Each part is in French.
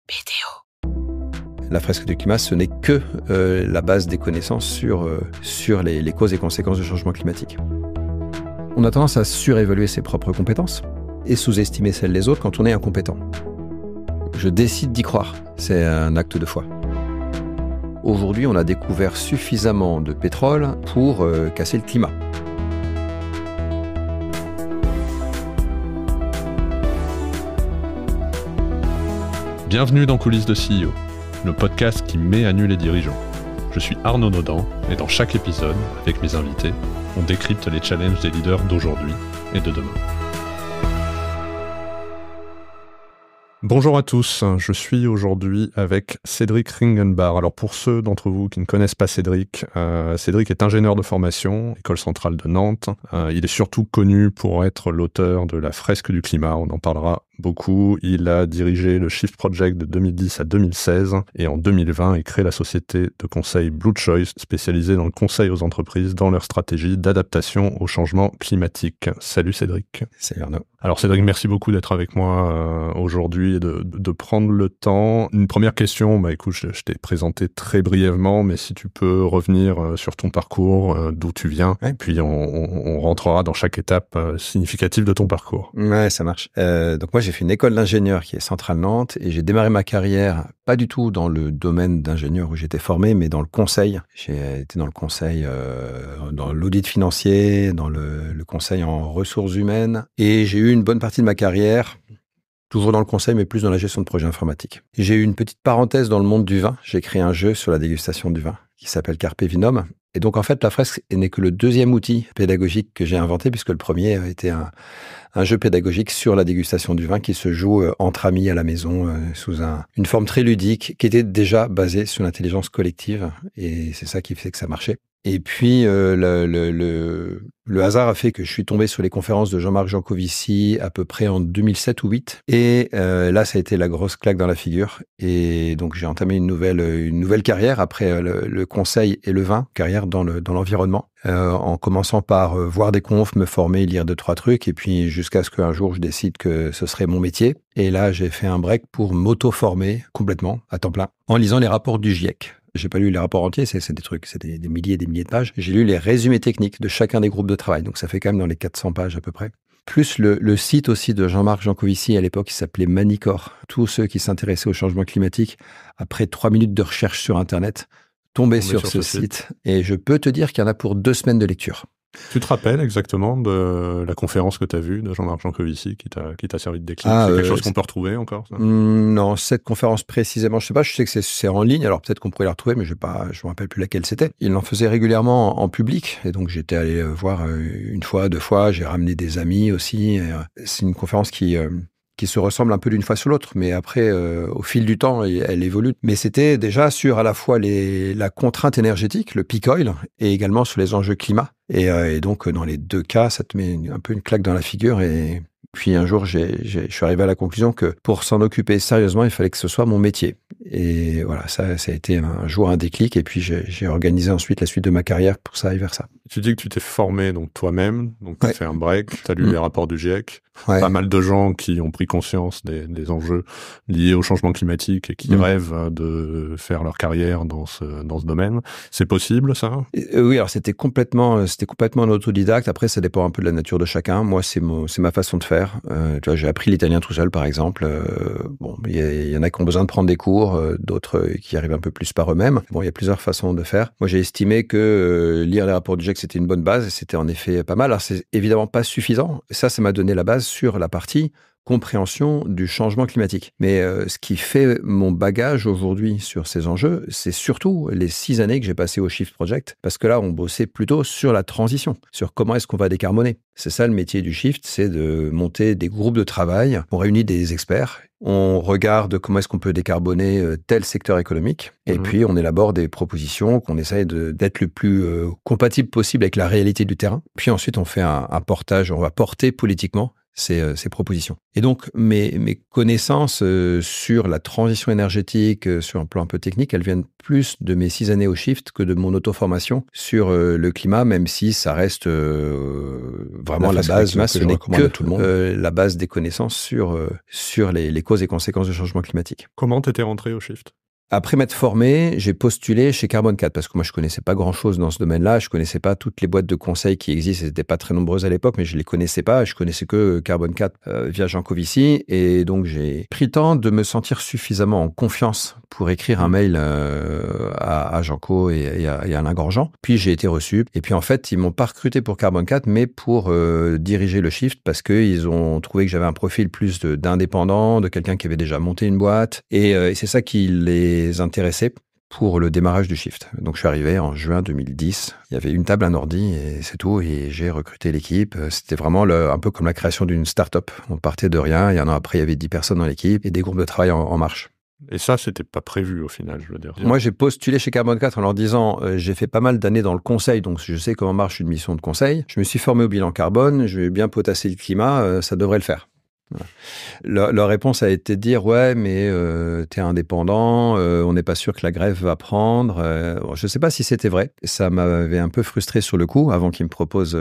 BDO. La fresque du climat, ce n'est que la base des connaissances sur les causes et conséquences du changement climatique. On a tendance à surévaluer ses propres compétences et sous-estimer celles des autres quand on est incompétent. Je décide d'y croire, c'est un acte de foi. Aujourd'hui, on a découvert suffisamment de pétrole pour casser le climat. Bienvenue dans Coulisses de CEO, le podcast qui met à nu les dirigeants. Je suis Arnaud Naudan et dans chaque épisode, avec mes invités, on décrypte les challenges des leaders d'aujourd'hui et de demain. Bonjour à tous, je suis aujourd'hui avec Cédric Ringenbar. Alors pour ceux d'entre vous qui ne connaissent pas Cédric, Cédric est ingénieur de formation, École centrale de Nantes. Il est surtout connu pour être l'auteur de la fresque du climat, on en parlera beaucoup. Il a dirigé le Shift Project de 2010 à 2016 et en 2020, il crée la société de conseil Blue Choice, spécialisée dans le conseil aux entreprises dans leur stratégie d'adaptation au changement climatique. Salut Cédric. Salut Arnaud. Alors Cédric, merci beaucoup d'être avec moi aujourd'hui et de prendre le temps. Une première question, écoute, je t'ai présenté très brièvement, mais si tu peux revenir sur ton parcours, d'où tu viens, et puis on rentrera dans chaque étape significative de ton parcours. Ouais, ça marche. Donc moi, j'ai fait une école d'ingénieur qui est Centrale Nantes et j'ai démarré ma carrière pas du tout dans le domaine d'ingénieur où j'étais formé, mais dans le conseil. J'ai été dans le conseil, dans l'audit financier, dans le conseil en ressources humaines. Et j'ai eu une bonne partie de ma carrière, toujours dans le conseil, mais plus dans la gestion de projets informatiques. J'ai eu une petite parenthèse dans le monde du vin. J'ai créé un jeu sur la dégustation du vin qui s'appelle Carpe Vinum. Et donc, en fait, la fresque n'est que le deuxième outil pédagogique que j'ai inventé, puisque le premier a été un jeu pédagogique sur la dégustation du vin qui se joue entre amis à la maison, sous une forme très ludique, qui était déjà basée sur l'intelligence collective. Et c'est ça qui fait que ça marchait. Et puis, le hasard a fait que je suis tombé sur les conférences de Jean-Marc Jancovici à peu près en 2007 ou 2008. Et là, ça a été la grosse claque dans la figure. Et donc, j'ai entamé une nouvelle carrière après le conseil et le vin, carrière dans l'environnement, en commençant par voir des confs, me former, lire 2-3 trucs, et puis jusqu'à ce qu'un jour, je décide que ce serait mon métier. Et là, j'ai fait un break pour m'auto-former complètement, à temps plein, en lisant les rapports du GIEC. J'ai pas lu les rapports entiers, c'est des trucs, c'est des milliers et des milliers de pages. J'ai lu les résumés techniques de chacun des groupes de travail, donc ça fait quand même dans les 400 pages à peu près. Plus le site aussi de Jean-Marc Jancovici à l'époque, qui s'appelait Manicor. Tous ceux qui s'intéressaient au changement climatique, après 3 minutes de recherche sur Internet, tombaient sur ce site. Et je peux te dire qu'il y en a pour 2 semaines de lecture. Tu te rappelles exactement de la conférence que tu as vue de Jean-Marc Jancovici qui t'a servi de déclic? C'est quelque chose qu'on peut retrouver encore, ça? Non, cette conférence précisément, je sais pas, je sais que c'est en ligne, alors peut-être qu'on pourrait la retrouver, mais je me rappelle plus laquelle c'était. Il en faisait régulièrement en public, et donc j'étais allé voir 1 fois, 2 fois, j'ai ramené des amis aussi. C'est une conférence qui se ressemble un peu d'une fois sur l'autre, mais après, au fil du temps, elle évolue. Mais c'était déjà sur à la fois la contrainte énergétique, le peak oil, et également sur les enjeux climat. Et donc, dans les 2 cas, ça te met un peu une claque dans la figure. Et puis un jour, je suis arrivé à la conclusion que pour s'en occuper sérieusement, il fallait que ce soit mon métier. Et voilà, ça a été un jour un déclic. Et puis, j'ai organisé ensuite la suite de ma carrière pour que ça aille vers ça. Tu dis que tu t'es formé donc toi-même, donc tu as fait un break, tu as lu les rapports du GIEC. Ouais. Pas mal de gens qui ont pris conscience des enjeux liés au changement climatique et qui rêvent de faire leur carrière dans ce domaine. C'est possible, ça? Oui, alors c'était complètement en autodidacte. Après, ça dépend un peu de la nature de chacun. Moi, c'est ma façon de faire. Tu vois, j'ai appris l'italien tout seul, par exemple. Il y en a qui ont besoin de prendre des cours, d'autres qui arrivent un peu plus par eux-mêmes. Bon, il y a plusieurs façons de faire. Moi, j'ai estimé que lire les rapports du GIEC, c'était une bonne base et c'était en effet pas mal. Alors, c'est évidemment pas suffisant. Ça m'a donné la base sur la partie compréhension du changement climatique. Mais ce qui fait mon bagage aujourd'hui sur ces enjeux, c'est surtout les 6 années que j'ai passées au Shift Project, parce que là, on bossait plutôt sur la transition, sur comment est-ce qu'on va décarboner. C'est ça le métier du Shift, c'est de monter des groupes de travail. On réunit des experts, on regarde comment est-ce qu'on peut décarboner tel secteur économique, et puis on élabore des propositions qu'on essaye d'être le plus compatible possible avec la réalité du terrain. Puis ensuite, on fait un portage, on va porter politiquement ces propositions. Et donc, mes connaissances sur la transition énergétique, sur un plan un peu technique, elles viennent plus de mes 6 années au Shift que de mon auto-formation sur le climat, même si ça reste vraiment la base. Ce n'est que la base des connaissances sur les causes et conséquences du changement climatique. Comment t'étais rentré au Shift ? Après m'être formé, j'ai postulé chez Carbone 4 parce que moi, je connaissais pas grand-chose dans ce domaine-là. Je connaissais pas toutes les boîtes de conseil qui existent. Elles n'étaient pas très nombreuses à l'époque, mais je les connaissais pas. Je connaissais que Carbone 4 via Jean Covici. Et donc, j'ai pris le temps de me sentir suffisamment en confiance pour écrire un mail à Jean-Co et à Alain Grandjean. Puis, j'ai été reçu. Et puis, en fait, ils m'ont pas recruté pour Carbone 4, mais pour diriger le Shift parce qu'ils ont trouvé que j'avais un profil plus d'indépendant, de quelqu'un qui avait déjà monté une boîte. Et c'est ça qui les intéressés pour le démarrage du Shift. Donc, je suis arrivé en juin 2010. Il y avait une table, un ordi et c'est tout. Et j'ai recruté l'équipe. C'était vraiment un peu comme la création d'une start-up. On partait de rien. Et un an après, il y avait 10 personnes dans l'équipe et des groupes de travail en marche. Et ça, c'était pas prévu au final, je veux dire. Moi, j'ai postulé chez Carbone 4 en leur disant j'ai fait pas mal d'années dans le conseil, donc je sais comment marche une mission de conseil. Je me suis formé au bilan carbone. Je vais bien potasser le climat. Ça devrait le faire. Voilà. Leur réponse a été de dire ouais mais t'es indépendant, on n'est pas sûr que la grève va prendre. Je sais pas si c'était vrai, ça m'avait un peu frustré sur le coup avant qu'ils me proposent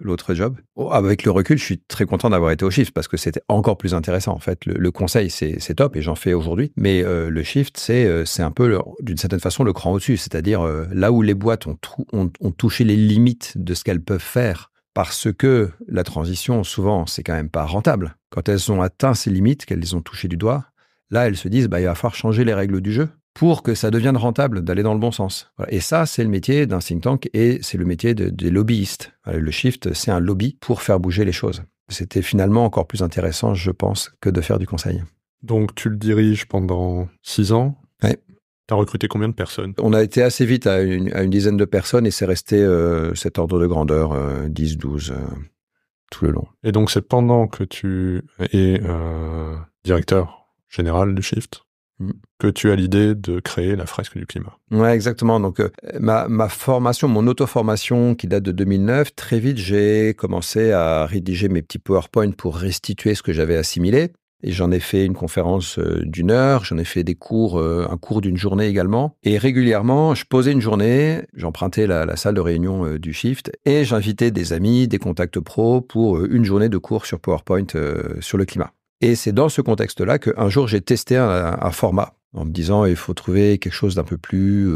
l'autre job. Avec le recul, je suis très content d'avoir été au Shift parce que c'était encore plus intéressant en fait. Le conseil c'est top et j'en fais aujourd'hui, mais le Shift c'est un peu d'une certaine façon le cran au-dessus, c'est-à-dire là où les boîtes ont touché les limites de ce qu'elles peuvent faire. Parce que la transition, souvent, c'est quand même pas rentable. Quand elles ont atteint ces limites, qu'elles les ont touchées du doigt, là, elles se disent, il va falloir changer les règles du jeu pour que ça devienne rentable, d'aller dans le bon sens. Voilà. Et ça, c'est le métier d'un think tank et c'est le métier des lobbyistes. Voilà, le Shift, c'est un lobby pour faire bouger les choses. C'était finalement encore plus intéressant, je pense, que de faire du conseil. Donc, tu le diriges pendant 6 ans ? Oui. T'as recruté combien de personnes ? On a été assez vite à une dizaine de personnes et c'est resté cet ordre de grandeur, 10, 12, tout le long. Et donc, c'est pendant que tu es directeur général du Shift que tu as l'idée de créer la fresque du climat. Ouais, exactement. Donc, ma formation, mon auto-formation qui date de 2009, très vite, j'ai commencé à rédiger mes petits PowerPoint pour restituer ce que j'avais assimilé. Et j'en ai fait une conférence d'1 heure, j'en ai fait des cours, un cours d'une journée également. Et régulièrement, je posais une journée, j'empruntais la salle de réunion du Shift et j'invitais des amis, des contacts pros pour une journée de cours sur PowerPoint sur le climat. Et c'est dans ce contexte-là qu'un jour, j'ai testé un format en me disant il faut trouver quelque chose d'un peu plus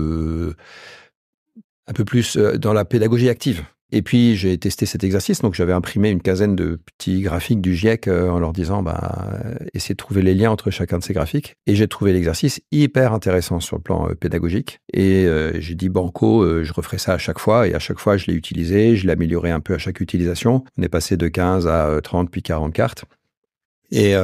dans la pédagogie active. Et puis, j'ai testé cet exercice. Donc, j'avais imprimé une quinzaine de petits graphiques du GIEC en leur disant, essayez de trouver les liens entre chacun de ces graphiques. Et j'ai trouvé l'exercice hyper intéressant sur le plan pédagogique. Et j'ai dit, banco, je referai ça à chaque fois. Et à chaque fois, je l'ai utilisé. Je l'ai amélioré un peu à chaque utilisation. On est passé de 15 à 30, puis 40 cartes. Et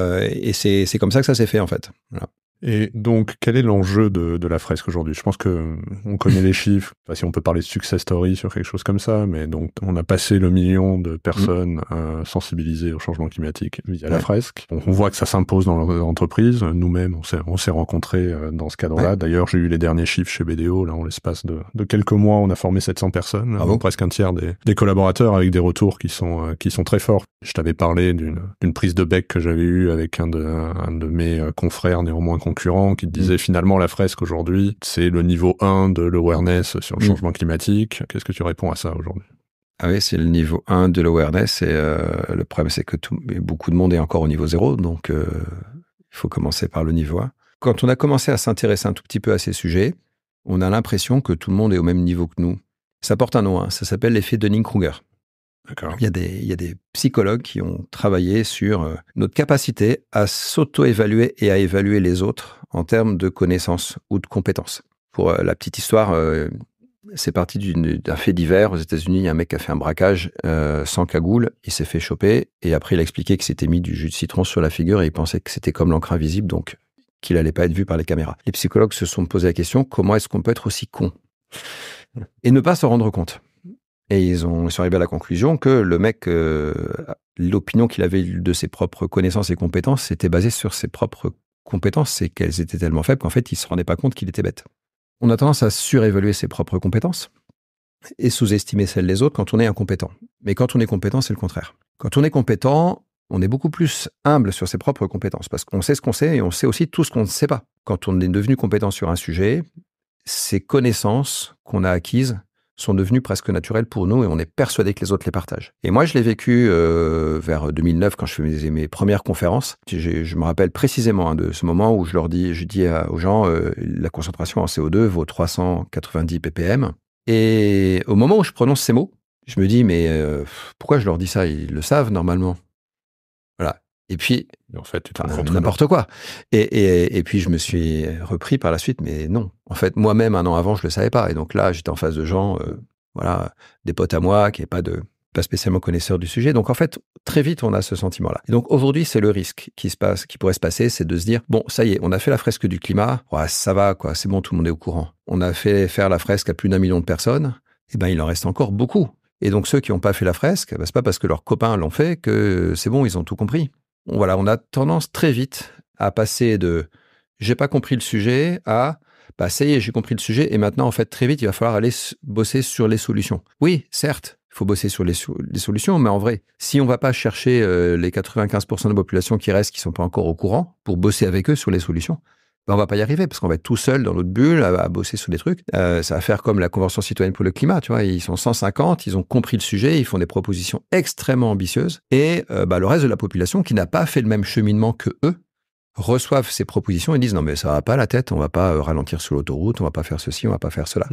c'est comme ça que ça s'est fait, en fait. Voilà. Et donc, quel est l'enjeu de la fresque aujourd'hui ? Je pense que on connaît les chiffres, enfin, si on peut parler de success story sur quelque chose comme ça, mais donc on a passé le million de personnes sensibilisées au changement climatique via la fresque. On voit que ça s'impose dans l'entreprise. Nous-mêmes, on s'est rencontrés dans ce cadre-là. D'ailleurs, j'ai eu les derniers chiffres chez BDO. Là, en l'espace de quelques mois, on a formé 700 personnes, presque un tiers des collaborateurs, avec des retours qui sont très forts. Je t'avais parlé d'une prise de bec que j'avais eue avec un de mes confrères néanmoins concurrents qui disait finalement la fresque aujourd'hui, c'est le niveau 1 de l'awareness sur le changement climatique. Qu'est-ce que tu réponds à ça aujourd'hui ? Ah oui, c'est le niveau 1 de l'awareness et le problème c'est que beaucoup de monde est encore au niveau 0, donc il faut commencer par le niveau 1. Quand on a commencé à s'intéresser un tout petit peu à ces sujets, on a l'impression que tout le monde est au même niveau que nous. Ça porte un nom, ça s'appelle l'effet Dunning-Kruger. D'accord. Il y a des psychologues qui ont travaillé sur notre capacité à s'auto-évaluer et à évaluer les autres en termes de connaissances ou de compétences. Pour la petite histoire, c'est parti d'un fait divers. Aux États-Unis, il y a un mec qui a fait un braquage sans cagoule, il s'est fait choper et après il a expliqué qu'il s'était mis du jus de citron sur la figure et il pensait que c'était comme l'encre invisible, donc qu'il n'allait pas être vu par les caméras. Les psychologues se sont posé la question, comment est-ce qu'on peut être aussi con et ne pas se rendre compte ? Et ils sont arrivés à la conclusion que le mec, l'opinion qu'il avait de ses propres connaissances et compétences, était basée sur ses propres compétences, c'est qu'elles étaient tellement faibles qu'en fait, il ne se rendait pas compte qu'il était bête. On a tendance à surévaluer ses propres compétences et sous-estimer celles des autres quand on est incompétent. Mais quand on est compétent, c'est le contraire. Quand on est compétent, On est beaucoup plus humble sur ses propres compétences parce qu'on sait ce qu'on sait et on sait aussi tout ce qu'on ne sait pas. Quand on est devenu compétent sur un sujet, ces connaissances qu'on a acquises sont devenues presque naturelles pour nous et on est persuadé que les autres les partagent. Et moi, je l'ai vécu vers 2009 quand je faisais mes premières conférences. Je me rappelle précisément de ce moment où je dis aux gens la concentration en CO2 vaut 390 ppm. Et au moment où je prononce ces mots, je me dis mais pourquoi je leur dis ça? Ils le savent normalement. Voilà. Et puis, en fait, tu te rends compte n'importe quoi. Et puis, je me suis repris par la suite, mais non. En fait, moi-même, un an avant, je le savais pas. Et donc là, j'étais en face de gens, voilà, des potes à moi qui n'est pas spécialement connaisseurs du sujet. Donc, en fait, très vite, on a ce sentiment-là. Et donc, aujourd'hui, c'est le risque qui pourrait se passer, c'est de se dire, bon, ça y est, on a fait la fresque du climat. Ouais, ça va, quoi. C'est bon, tout le monde est au courant. On a fait faire la fresque à plus d'1 million de personnes. Eh ben, il en reste encore beaucoup. Et donc, ceux qui n'ont pas fait la fresque, c'est pas parce que leurs copains l'ont fait que c'est bon, ils ont tout compris. Voilà, on a tendance très vite à passer de « j'ai pas compris le sujet » à « ça y est, j'ai compris le sujet et maintenant, en fait, très vite, il va falloir aller bosser sur les solutions ». Oui, certes, il faut bosser sur les solutions, mais en vrai, si on va pas chercher les 95% de la population qui restent, qui sont pas encore au courant, pour bosser avec eux sur les solutions, on va pas y arriver parce qu'on va être tout seul dans notre bulle à bosser sur des trucs. Ça va faire comme la Convention citoyenne pour le climat, tu vois. Ils sont 150, ils ont compris le sujet, ils font des propositions extrêmement ambitieuses. Et le reste de la population qui n'a pas fait le même cheminement que eux reçoivent ces propositions et disent non mais ça va pas la tête, on va pas ralentir sur l'autoroute, on va pas faire ceci, on va pas faire cela.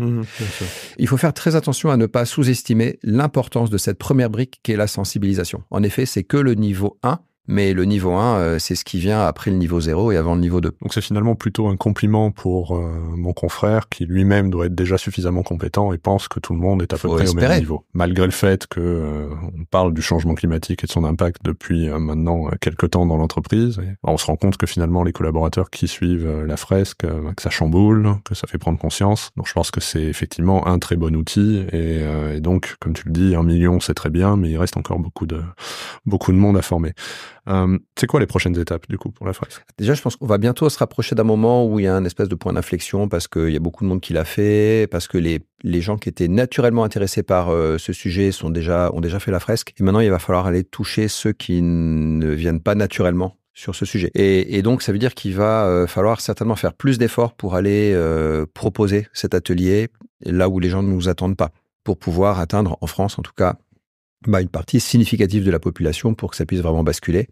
Il faut faire très attention à ne pas sous-estimer l'importance de cette première brique qui est la sensibilisation. En effet, c'est que le niveau 1. Mais le niveau 1, c'est ce qui vient après le niveau 0 et avant le niveau 2. Donc c'est finalement plutôt un compliment pour mon confrère qui lui-même doit être déjà suffisamment compétent et pense que tout le monde est à peu près au même niveau. Malgré le fait que on parle du changement climatique et de son impact depuis maintenant quelques temps dans l'entreprise, et on se rend compte que finalement les collaborateurs qui suivent la fresque, que ça chamboule, que ça fait prendre conscience. Donc je pense que c'est effectivement un très bon outil et donc, comme tu le dis, 1 million c'est très bien, mais il reste encore beaucoup de monde à former. C'est quoi les prochaines étapes, du coup, pour la fresque? Déjà, je pense qu'on va bientôt se rapprocher d'un moment où il y a un espèce de point d'inflexion parce qu'il y a beaucoup de monde qui l'a fait, parce que les gens qui étaient naturellement intéressés par ce sujet ont déjà fait la fresque. Et maintenant, il va falloir aller toucher ceux qui ne viennent pas naturellement sur ce sujet. Et donc, ça veut dire qu'il va falloir certainement faire plus d'efforts pour aller proposer cet atelier là où les gens ne nous attendent pas, pour pouvoir atteindre, en France en tout cas, une partie significative de la population pour que ça puisse vraiment basculer.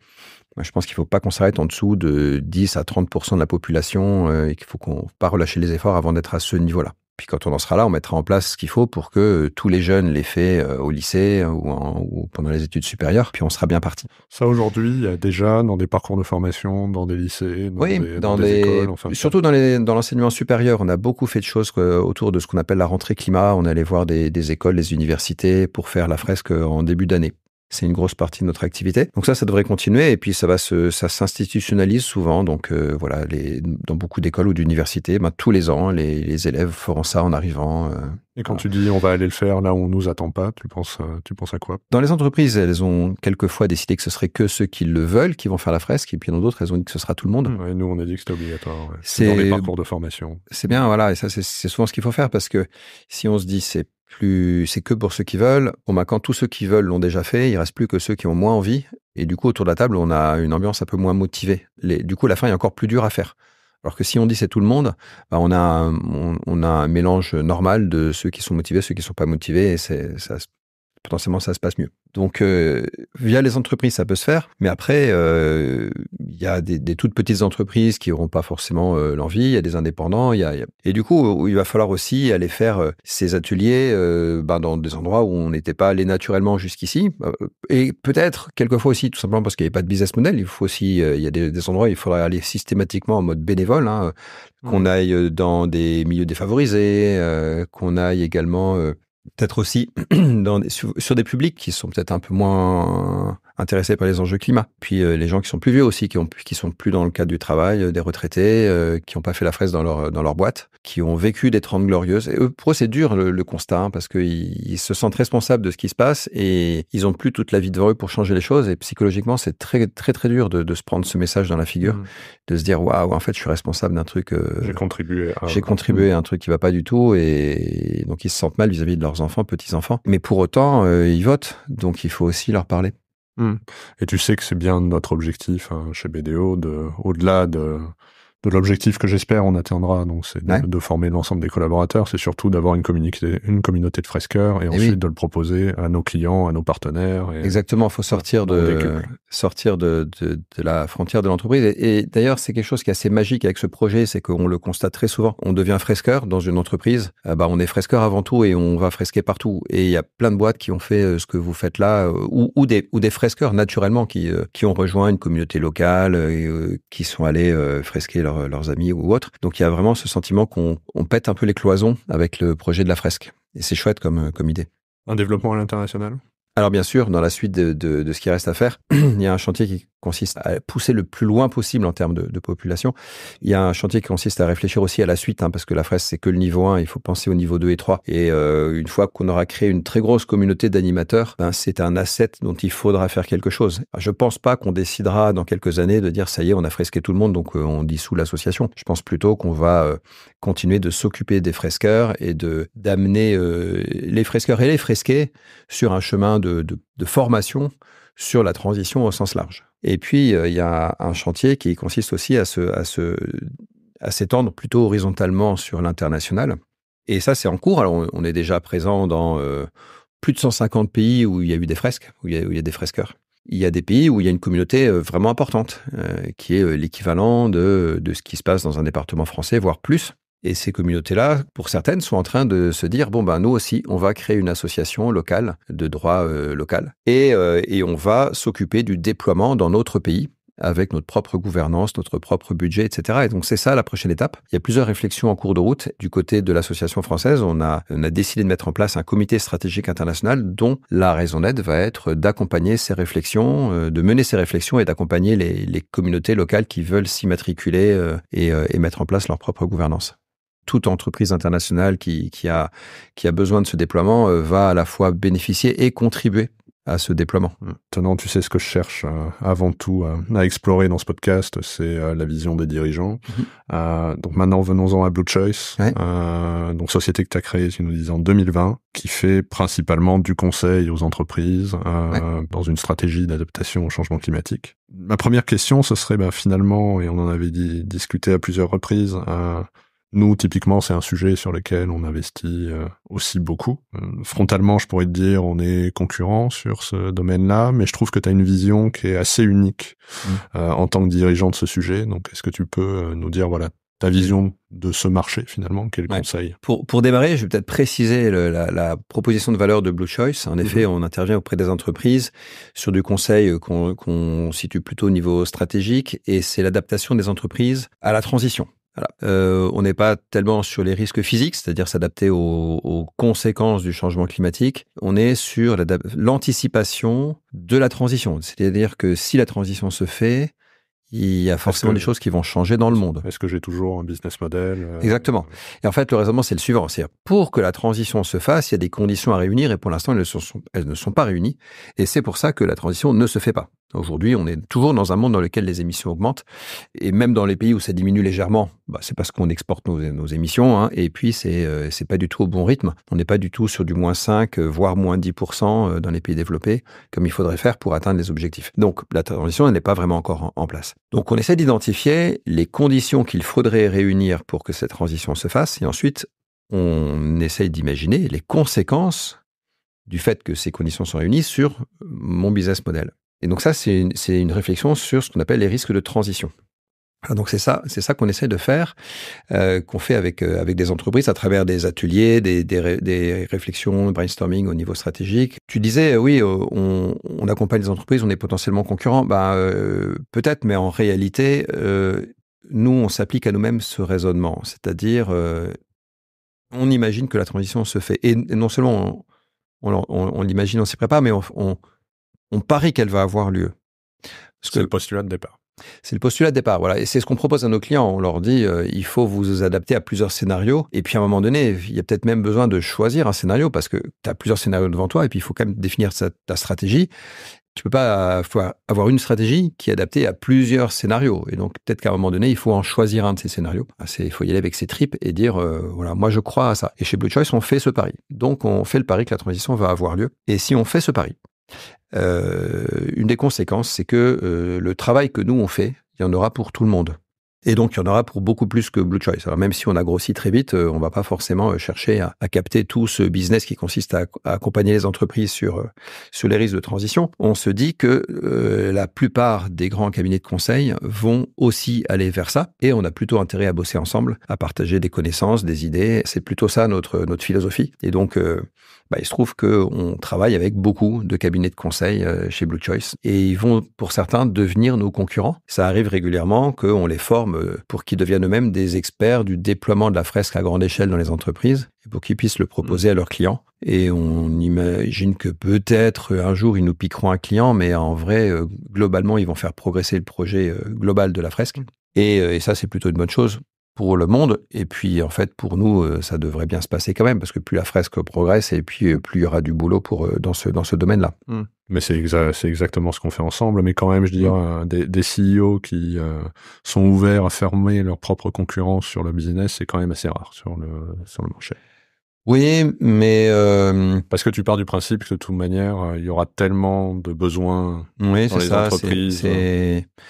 Je pense qu'il ne faut pas qu'on s'arrête en dessous de 10 à 30% de la population et qu'il faut qu'on pas relâcher les efforts avant d'être à ce niveau-là. Puis quand on en sera là, on mettra en place ce qu'il faut pour que tous les jeunes l'aient fait au lycée ou pendant les études supérieures, puis on sera bien parti. Ça, aujourd'hui, il y a déjà dans des parcours de formation, dans des lycées, dans des écoles. Enfin, surtout dans l'enseignement supérieur, on a beaucoup fait de choses autour de ce qu'on appelle la rentrée climat. On est allé voir des écoles, des universités pour faire la fresque en début d'année. C'est une grosse partie de notre activité. Donc ça devrait continuer et puis ça s'institutionnalise souvent. Donc voilà, dans beaucoup d'écoles ou d'universités, tous les ans, les élèves feront ça en arrivant. Et quand tu dis on va aller le faire là où on nous attend pas, tu penses à quoi? Dans les entreprises, elles ont quelquefois décidé que ce serait que ceux qui le veulent qui vont faire la fresque, et puis dans d'autres, elles ont dit que ce sera tout le monde. Ouais, nous, on a dit que c'était obligatoire. Ouais. C'est dans les parcours de formation. C'est bien, voilà, et ça, c'est souvent ce qu'il faut faire parce que si on se dit c'est que pour ceux qui veulent, quand tous ceux qui veulent l'ont déjà fait, il reste plus que ceux qui ont moins envie, et du coup, autour de la table, on a une ambiance un peu moins motivée. Du coup, la fin est encore plus dure à faire. Alors que si on dit c'est tout le monde, on a un mélange normal de ceux qui sont motivés, ceux qui sont pas motivés, et potentiellement ça se passe mieux. Donc via les entreprises ça peut se faire, mais après il y a des toutes petites entreprises qui n'auront pas forcément l'envie, il y a des indépendants, et du coup il va falloir aussi aller faire ces ateliers dans des endroits où on n'était pas allé naturellement jusqu'ici, et peut-être quelquefois aussi tout simplement parce qu'il n'y avait pas de business model. Il faut aussi il y a des endroits où il faudrait aller systématiquement en mode bénévole, qu'on aille dans des milieux défavorisés, qu'on aille également peut-être aussi sur des publics qui sont peut-être un peu moins intéressés par les enjeux climat. Puis les gens qui sont plus vieux aussi, qui sont plus dans le cadre du travail, des retraités, qui n'ont pas fait la fraise dans leur boîte, qui ont vécu des 30 glorieuses. Et pour eux, c'est dur le constat, parce qu'ils se sentent responsables de ce qui se passe et ils n'ont plus toute la vie devant eux pour changer les choses. Et psychologiquement, c'est très, très, très dur de se prendre ce message dans la figure, de se dire, waouh, en fait, je suis responsable d'un truc. J'ai contribué à un truc qui va pas du tout. Et donc, ils se sentent mal vis-à-vis de leurs enfants, petits-enfants. Mais pour autant, ils votent. Donc, il faut aussi leur parler. Et tu sais que c'est bien notre objectif chez BDO, au-delà de l'objectif que j'espère on atteindra, donc c'est de former l'ensemble des collaborateurs, c'est surtout d'avoir une communauté de fresqueurs et ensuite de le proposer à nos clients, à nos partenaires. Exactement, il faut sortir de la frontière de l'entreprise. Et d'ailleurs, c'est quelque chose qui est assez magique avec ce projet, c'est qu'on le constate très souvent. On devient fresqueur dans une entreprise, on est fresqueur avant tout et on va fresquer partout. Et il y a plein de boîtes qui ont fait ce que vous faites là, ou des fresqueurs naturellement qui ont rejoint une communauté locale, qui sont allés fresquer leurs amis ou autres. Donc il y a vraiment ce sentiment qu'on pète un peu les cloisons avec le projet de la fresque. Et c'est chouette comme idée. Un développement à l'international ? Alors bien sûr, dans la suite de ce qui reste à faire, il y a un chantier qui consiste à pousser le plus loin possible en termes de population. Il y a un chantier qui consiste à réfléchir aussi à la suite, parce que la fresque, c'est que le niveau 1, il faut penser au niveau 2 et 3. Et une fois qu'on aura créé une très grosse communauté d'animateurs, c'est un asset dont il faudra faire quelque chose. Alors, je pense pas qu'on décidera dans quelques années de dire ça y est, on a fresqué tout le monde, donc on dissout l'association. Je pense plutôt qu'on va continuer de s'occuper des fresqueurs et d'amener les fresqueurs et les fresqués sur un chemin de formation sur la transition au sens large. Et puis, il y a un chantier qui consiste aussi à s'étendre plutôt horizontalement sur l'international. Et ça, c'est en cours. Alors, on est déjà présent dans plus de 150 pays où il y a eu des fresques, où il y a des fresqueurs. Il y a des pays où il y a une communauté vraiment importante, qui est l'équivalent de ce qui se passe dans un département français, voire plus. Et ces communautés-là, pour certaines, sont en train de se dire, nous aussi, on va créer une association locale, de droit local. Et on va s'occuper du déploiement dans notre pays, avec notre propre gouvernance, notre propre budget, etc. Et donc, c'est ça la prochaine étape. Il y a plusieurs réflexions en cours de route. Du côté de l'association française, on a décidé de mettre en place un comité stratégique international dont la raison d'être va être d'accompagner ces réflexions, de mener ces réflexions et d'accompagner les communautés locales qui veulent s'immatriculer et mettre en place leur propre gouvernance. Toute entreprise internationale qui a besoin de ce déploiement va à la fois bénéficier et contribuer à ce déploiement. Maintenant, tu sais ce que je cherche avant tout à explorer dans ce podcast, c'est la vision des dirigeants. Donc maintenant, venons-en à Blue Choice, donc société que tu as créée, tu nous disais, en 2020, qui fait principalement du conseil aux entreprises dans une stratégie d'adaptation au changement climatique. Ma première question, ce serait finalement, et on en avait discuté à plusieurs reprises, nous, typiquement, c'est un sujet sur lequel on investit aussi beaucoup. Frontalement, je pourrais te dire, on est concurrent sur ce domaine-là, mais je trouve que tu as une vision qui est assez unique en tant que dirigeant de ce sujet. Donc, est-ce que tu peux nous dire, ta vision de ce marché, finalement, quel conseil ? Pour démarrer, je vais peut-être préciser la proposition de valeur de Blue Choice. En effet, on intervient auprès des entreprises sur du conseil qu'on situe plutôt au niveau stratégique, et c'est l'adaptation des entreprises à la transition. Voilà. On n'est pas tellement sur les risques physiques, c'est-à-dire s'adapter aux conséquences du changement climatique. On est sur l'anticipation de la transition. C'est-à-dire que si la transition se fait, il y a forcément des choses qui vont changer dans le monde. Est-ce que j'ai toujours un business model Exactement. Et en fait, le raisonnement, c'est le suivant. C'est-à-dire, pour que la transition se fasse, il y a des conditions à réunir et pour l'instant, elles ne sont pas réunies. Et c'est pour ça que la transition ne se fait pas. Aujourd'hui, on est toujours dans un monde dans lequel les émissions augmentent. Et même dans les pays où ça diminue légèrement, c'est parce qu'on exporte nos émissions. Et puis, c'est pas du tout au bon rythme. On n'est pas du tout sur du -5, voire -10% dans les pays développés, comme il faudrait faire pour atteindre les objectifs. Donc, la transition, elle n'est pas vraiment encore en place. Donc, on essaie d'identifier les conditions qu'il faudrait réunir pour que cette transition se fasse. Et ensuite, on essaye d'imaginer les conséquences du fait que ces conditions sont réunies sur mon business model. Et donc ça, c'est une réflexion sur ce qu'on appelle les risques de transition. Donc c'est ça qu'on essaie de faire, qu'on fait avec des entreprises à travers des ateliers, des réflexions, brainstorming au niveau stratégique. Tu disais, oui, on accompagne les entreprises, on est potentiellement concurrents. Peut-être, mais en réalité, nous, on s'applique à nous-mêmes ce raisonnement. C'est-à-dire, on imagine que la transition se fait. Et non seulement on l'imagine, on s'y prépare, mais on parie qu'elle va avoir lieu. C'est le postulat de départ. C'est le postulat de départ, voilà. Et c'est ce qu'on propose à nos clients. On leur dit, il faut vous adapter à plusieurs scénarios. Et puis, à un moment donné, il y a peut-être même besoin de choisir un scénario parce que tu as plusieurs scénarios devant toi et puis il faut quand même définir ta stratégie. Tu peux pas avoir une stratégie qui est adaptée à plusieurs scénarios. Et donc, peut-être qu'à un moment donné, il faut en choisir un de ces scénarios. Il faut y aller avec ses tripes et dire, moi, je crois à ça. Et chez Blue Choice, on fait ce pari. Donc, on fait le pari que la transition va avoir lieu. Et si on fait ce pari, Une des conséquences, c'est que le travail que nous, on fait, il y en aura pour tout le monde. Et donc, il y en aura pour beaucoup plus que Blue Choice. Alors, même si on a grossi très vite, on va pas forcément chercher à capter tout ce business qui consiste à accompagner les entreprises sur les risques de transition. On se dit que la plupart des grands cabinets de conseil vont aussi aller vers ça. Et on a plutôt intérêt à bosser ensemble, à partager des connaissances, des idées. C'est plutôt ça notre philosophie. Et donc, il se trouve qu'on travaille avec beaucoup de cabinets de conseil chez Blue Choice. Et ils vont, pour certains, devenir nos concurrents. Ça arrive régulièrement qu'on les forme pour qu'ils deviennent eux-mêmes des experts du déploiement de la fresque à grande échelle dans les entreprises et pour qu'ils puissent le proposer à leurs clients. Et on imagine que peut-être un jour, ils nous piqueront un client, mais en vrai, globalement, ils vont faire progresser le projet global de la fresque. Et ça, c'est plutôt une bonne chose pour le monde. Et puis, en fait, pour nous, ça devrait bien se passer quand même, parce que plus la fresque progresse, et puis plus il y aura du boulot dans ce domaine-là. Mais c'est exactement ce qu'on fait ensemble. Mais quand même, je dirais, des CEO qui sont ouverts à fermer leurs propres concurrents sur le business, c'est quand même assez rare sur le marché. Oui, mais... Parce que tu pars du principe que de toute manière, il y aura tellement de besoins dans les entreprises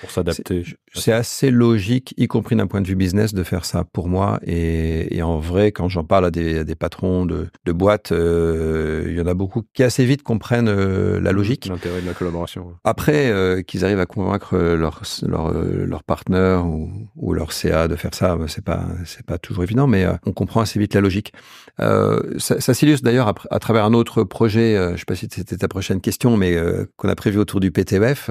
pour s'adapter. C'est assez logique, y compris d'un point de vue business, de faire ça pour moi. Et en vrai, quand j'en parle à des patrons de boîtes, il y en a beaucoup qui assez vite comprennent la logique. L'intérêt de la collaboration. Après, qu'ils arrivent à convaincre leur partenaire ou leur CA de faire ça, c'est pas toujours évident, mais on comprend assez vite la logique. Ça s'illustre d'ailleurs à travers un autre projet, je ne sais pas si c'était ta prochaine question, mais qu'on a prévu autour du PTEF.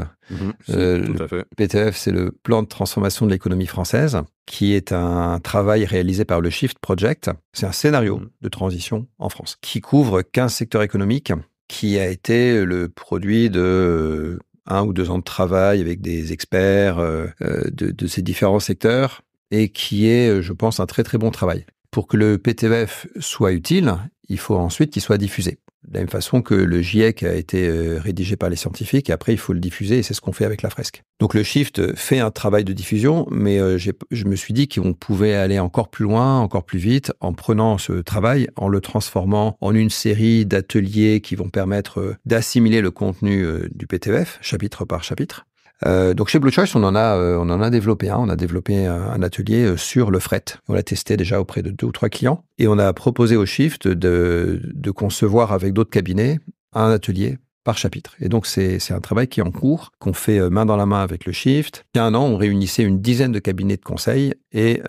Tout à fait. PTEF, c'est le plan de transformation de l'économie française, qui est un travail réalisé par le Shift Project. C'est un scénario de transition en France qui couvre 15 secteurs économiques, qui a été le produit de 1 ou 2 ans de travail avec des experts de ces différents secteurs et qui est, je pense, un très très bon travail. Pour que le PTEF soit utile, il faut ensuite qu'il soit diffusé. De la même façon que le GIEC a été rédigé par les scientifiques, et après il faut le diffuser, et c'est ce qu'on fait avec la fresque. Donc le Shift fait un travail de diffusion, mais je me suis dit qu'on pouvait aller encore plus loin, encore plus vite, en prenant ce travail, en le transformant en une série d'ateliers qui vont permettre d'assimiler le contenu du PTEF, chapitre par chapitre. Donc chez Blue Choice, on en a développé un. On a développé un atelier sur le fret. On l'a testé déjà auprès de 2 ou 3 clients. Et on a proposé au Shift de concevoir avec d'autres cabinets un atelier par chapitre. Et donc c'est un travail qui est en cours, qu'on fait main dans la main avec le Shift. Il y a 1 an, on réunissait une dizaine de cabinets de conseil et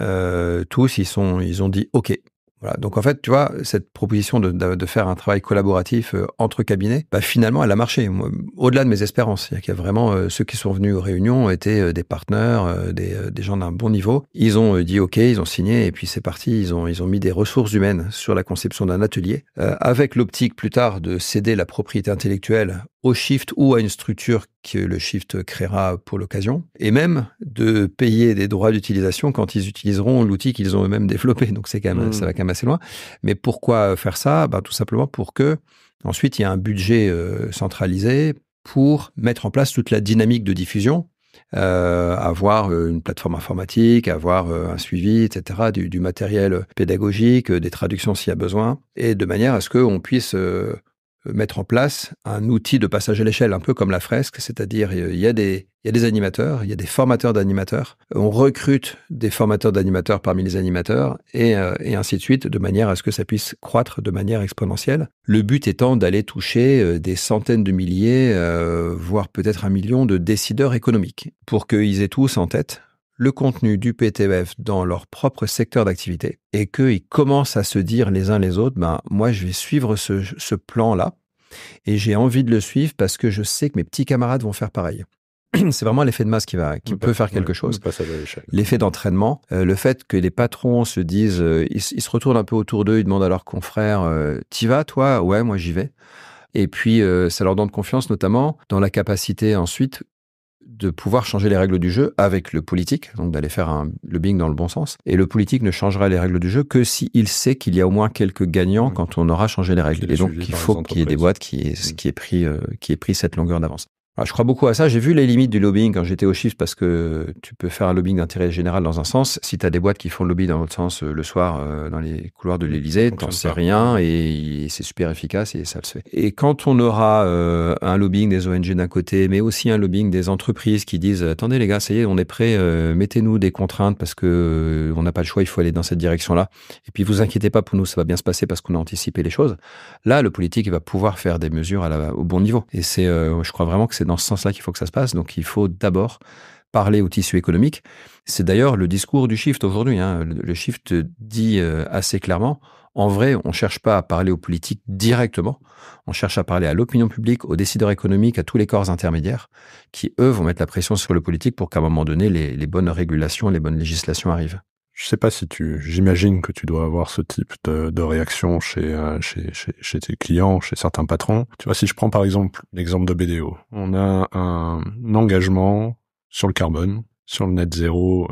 tous, ils ont dit OK. Voilà. Donc en fait, tu vois, cette proposition de faire un travail collaboratif entre cabinets, finalement, elle a marché. Moi, au-delà de mes espérances, il y a vraiment ceux qui sont venus aux réunions étaient des partenaires, des gens d'un bon niveau. Ils ont dit OK, ils ont signé et puis c'est parti. Ils ont mis des ressources humaines sur la conception d'un atelier avec l'optique plus tard de céder la propriété intellectuelle au Shift ou à une structure que le Shift créera pour l'occasion, et même de payer des droits d'utilisation quand ils utiliseront l'outil qu'ils ont eux-mêmes développé. Donc c'est quand même, ça va quand même assez loin. Mais pourquoi faire ça ? Tout simplement pour que ensuite il y ait un budget centralisé pour mettre en place toute la dynamique de diffusion, avoir une plateforme informatique, avoir un suivi, etc., du matériel pédagogique, des traductions s'il y a besoin, et de manière à ce qu'on puisse mettre en place un outil de passage à l'échelle, un peu comme la fresque, c'est-à-dire il y a des animateurs, il y a des formateurs d'animateurs, on recrute des formateurs d'animateurs parmi les animateurs et ainsi de suite, de manière à ce que ça puisse croître de manière exponentielle. Le but étant d'aller toucher des centaines de milliers, voire peut-être 1 million de décideurs économiques, pour qu'ils aient tous en tête le contenu du PTEF dans leur propre secteur d'activité et qu'ils commencent à se dire les uns les autres, moi je vais suivre ce plan-là et j'ai envie de le suivre parce que je sais que mes petits camarades vont faire pareil. C'est vraiment l'effet de masse qui peut faire quelque chose. L'effet d'entraînement, le fait que les patrons se disent, ils se retournent un peu autour d'eux, ils demandent à leurs confrères, t'y vas toi ? Ouais, moi j'y vais. Et puis ça leur donne confiance notamment dans la capacité ensuite de pouvoir changer les règles du jeu avec le politique, donc d'aller faire un lobbying dans le bon sens. Et le politique ne changera les règles du jeu que s'il sait qu'il y a au moins quelques gagnants quand on aura changé les règles. Et donc, il faut qu'il y ait des boîtes qui aient pris cette longueur d'avance. Je crois beaucoup à ça. J'ai vu les limites du lobbying quand j'étais au Shift parce que tu peux faire un lobbying d'intérêt général dans un sens. Si tu as des boîtes qui font le lobby dans l'autre sens le soir dans les couloirs de l'Élysée, t'en sais rien et c'est super efficace et ça le fait. Et quand on aura un lobbying des ONG d'un côté, mais aussi un lobbying des entreprises qui disent « Attendez les gars, ça y est, on est prêts, mettez-nous des contraintes parce que on n'a pas le choix, il faut aller dans cette direction-là. Et puis vous inquiétez pas, pour nous, ça va bien se passer parce qu'on a anticipé les choses. » Là, le politique il va pouvoir faire des mesures au bon niveau. Et je crois vraiment que c'est dans ce sens-là qu'il faut que ça se passe. Donc, il faut d'abord parler au tissu économique. C'est d'ailleurs le discours du Shift aujourd'hui. Le Shift dit assez clairement, en vrai, on ne cherche pas à parler aux politiques directement. On cherche à parler à l'opinion publique, aux décideurs économiques, à tous les corps intermédiaires qui, eux, vont mettre la pression sur le politique pour qu'à un moment donné, les bonnes régulations, les bonnes législations arrivent. Je sais pas si j'imagine que tu dois avoir ce type de réaction chez tes clients, chez certains patrons. Tu vois, si je prends par exemple l'exemple de BDO, on a un engagement sur le carbone, sur le net zéro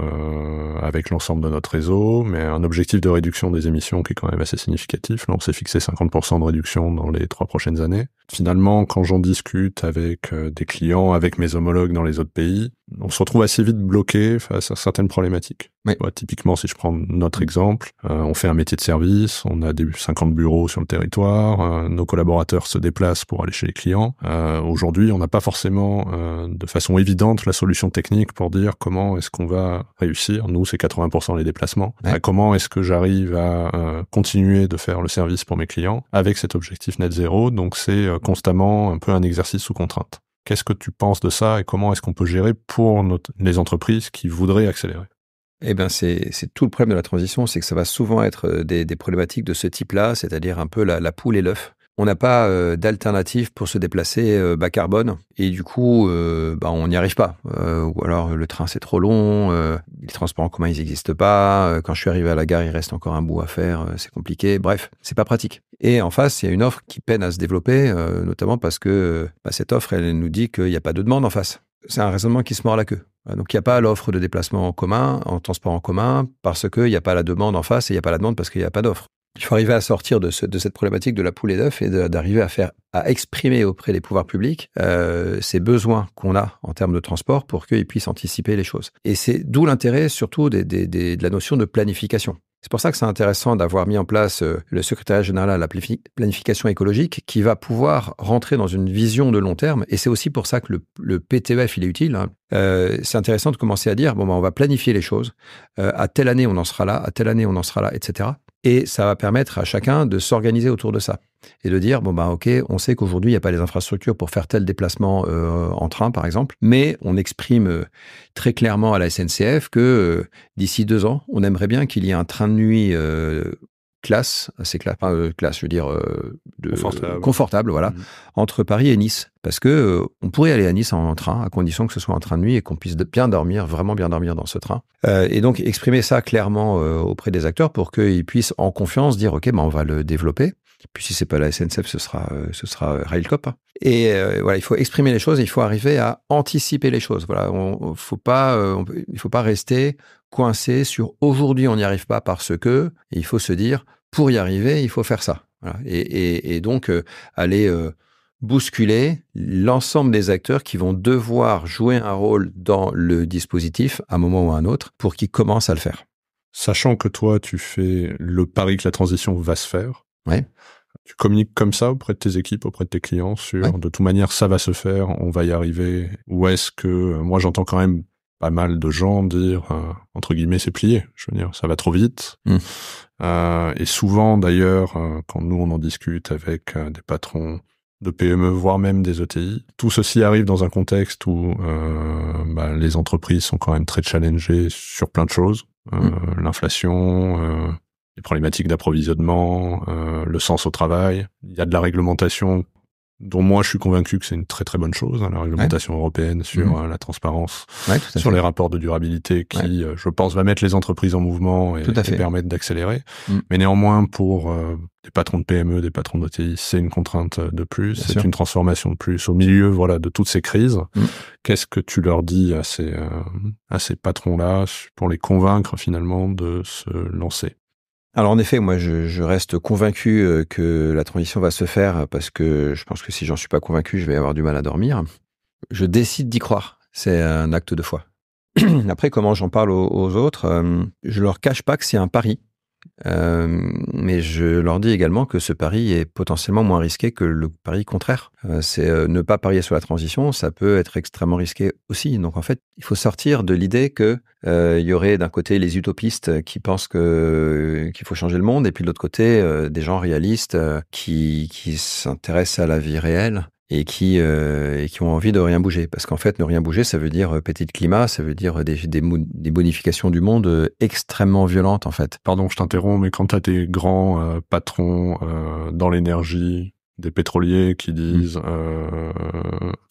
avec l'ensemble de notre réseau, mais un objectif de réduction des émissions qui est quand même assez significatif. Là, on s'est fixé 50% de réduction dans les 3 prochaines années. Finalement, quand j'en discute avec des clients, avec mes homologues dans les autres pays, on se retrouve assez vite bloqué face à certaines problématiques. Oui. Typiquement, si je prends notre exemple, on fait un métier de service, on a 50 bureaux sur le territoire, nos collaborateurs se déplacent pour aller chez les clients. Aujourd'hui, on n'a pas forcément de façon évidente la solution technique pour dire comment est-ce qu'on va réussir. Nous, c'est 80% les déplacements. Ouais. Comment est-ce que j'arrive à continuer de faire le service pour mes clients avec cet objectif net zéro? Donc, c'est constamment un peu un exercice sous contrainte. Qu'est-ce que tu penses de ça et comment est-ce qu'on peut gérer pour les entreprises qui voudraient accélérer? Eh ben, c'est tout le problème de la transition, c'est que ça va souvent être des problématiques de ce type-là, c'est-à-dire un peu la poule et l'œuf. On n'a pas d'alternative pour se déplacer bas carbone et du coup, on n'y arrive pas. Ou alors le train c'est trop long, les transports en commun ils n'existent pas. Quand je suis arrivé à la gare, il reste encore un bout à faire, c'est compliqué. Bref, c'est pas pratique. Et en face, il y a une offre qui peine à se développer, notamment parce que cette offre, elle nous dit qu'il n'y a pas de demande en face. C'est un raisonnement qui se mord la queue. Donc, il n'y a pas l'offre de déplacement en commun, en transport en commun, parce qu'il n'y a pas la demande en face et il n'y a pas la demande parce qu'il n'y a pas d'offre. Il faut arriver à sortir de cette problématique de la poule et d'œuf et d'arriver à exprimer auprès des pouvoirs publics ces besoins qu'on a en termes de transport pour qu'ils puissent anticiper les choses. Et c'est d'où l'intérêt surtout de la notion de planification. C'est pour ça que c'est intéressant d'avoir mis en place le secrétariat général à la planification écologique qui va pouvoir rentrer dans une vision de long terme. Et c'est aussi pour ça que le PTEF, il est utile. C'est intéressant de commencer à dire, on va planifier les choses. À telle année, on en sera là. À telle année, on en sera là, etc. Et ça va permettre à chacun de s'organiser autour de ça. Et de dire, OK, on sait qu'aujourd'hui, il n'y a pas les infrastructures pour faire tel déplacement en train, par exemple, mais on exprime très clairement à la SNCF que d'ici 2 ans, on aimerait bien qu'il y ait un train de nuit classe, je veux dire confortable, voilà, entre Paris et Nice. Parce que on pourrait aller à Nice en train, à condition que ce soit un train de nuit et qu'on puisse bien dormir, vraiment bien dormir dans ce train. Et donc, exprimer ça clairement auprès des acteurs pour qu'ils puissent en confiance dire, OK, on va le développer. Puis si c'est pas la SNCF, ce sera Railcoop. Et voilà, il faut exprimer les choses et il faut arriver à anticiper les choses. Voilà, il faut pas rester coincé sur aujourd'hui on n'y arrive pas parce que. Et il faut se dire pour y arriver, il faut faire ça. Voilà. Et donc aller bousculer l'ensemble des acteurs qui vont devoir jouer un rôle dans le dispositif à un moment ou à un autre pour qu'ils commencent à le faire. Sachant que toi, tu fais le pari que la transition va se faire. Ouais. Tu communiques comme ça auprès de tes équipes, auprès de tes clients sur de toute manière ça va se faire, on va y arriver. Ou est-ce que moi j'entends quand même pas mal de gens dire entre guillemets c'est plié. Je veux dire ça va trop vite. Et souvent d'ailleurs quand nous on en discute avec des patrons de PME voire même des ETI, tout ceci arrive dans un contexte où les entreprises sont quand même très challengées sur plein de choses, l'inflation. Les problématiques d'approvisionnement, le sens au travail. Il y a de la réglementation dont moi je suis convaincu que c'est une très très bonne chose, la réglementation européenne sur la transparence, sur les rapports de durabilité qui, je pense, va mettre les entreprises en mouvement et permettre d'accélérer. Mais néanmoins, pour des patrons de PME, des patrons d'ETI, c'est une contrainte de plus, c'est une transformation de plus au milieu de toutes ces crises. Qu'est-ce que tu leur dis à ces patrons-là pour les convaincre finalement de se lancer ? Alors en effet, moi je reste convaincu que la transition va se faire parce que je pense que si j'en suis pas convaincu, je vais avoir du mal à dormir. Je décide d'y croire. C'est un acte de foi. Après, comment j'en parle aux autres, je leur cache pas que c'est un pari. Mais je leur dis également que ce pari est potentiellement moins risqué que le pari contraire. C'est ne pas parier sur la transition, ça peut être extrêmement risqué aussi. Donc en fait, il faut sortir de l'idée que il y aurait d'un côté les utopistes qui pensent qu'il faut changer le monde, et puis de l'autre côté des gens réalistes qui s'intéressent à la vie réelle et qui ont envie de rien bouger. Parce qu'en fait, ne rien bouger, ça veut dire péter le climat, ça veut dire des bonifications du monde extrêmement violentes, en fait. Pardon, je t'interromps, mais quand tu as des grands patrons dans l'énergie, des pétroliers qui disent,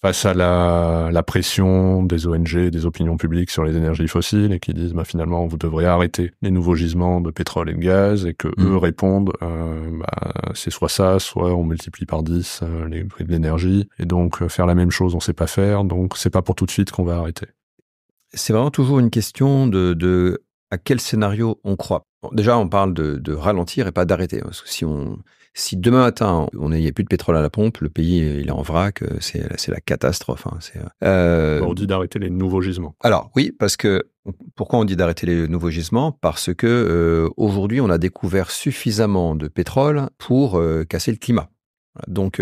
face à la pression des ONG, des opinions publiques sur les énergies fossiles, et qui disent finalement vous devrez arrêter les nouveaux gisements de pétrole et de gaz, et que eux répondent c'est soit ça, soit on multiplie par 10 les prix de l'énergie, et donc faire la même chose on sait pas faire, donc c'est pas pour tout de suite qu'on va arrêter. C'est vraiment toujours une question de à quel scénario on croit. Bon, déjà, on parle de ralentir et pas d'arrêter. Parce que si demain matin, il n'y a plus de pétrole à la pompe, le pays il est en vrac, c'est la catastrophe. On dit d'arrêter les nouveaux gisements. Alors oui, parce que pourquoi on dit d'arrêter les nouveaux gisements ? Parce que aujourd'hui, on a découvert suffisamment de pétrole pour casser le climat. Donc,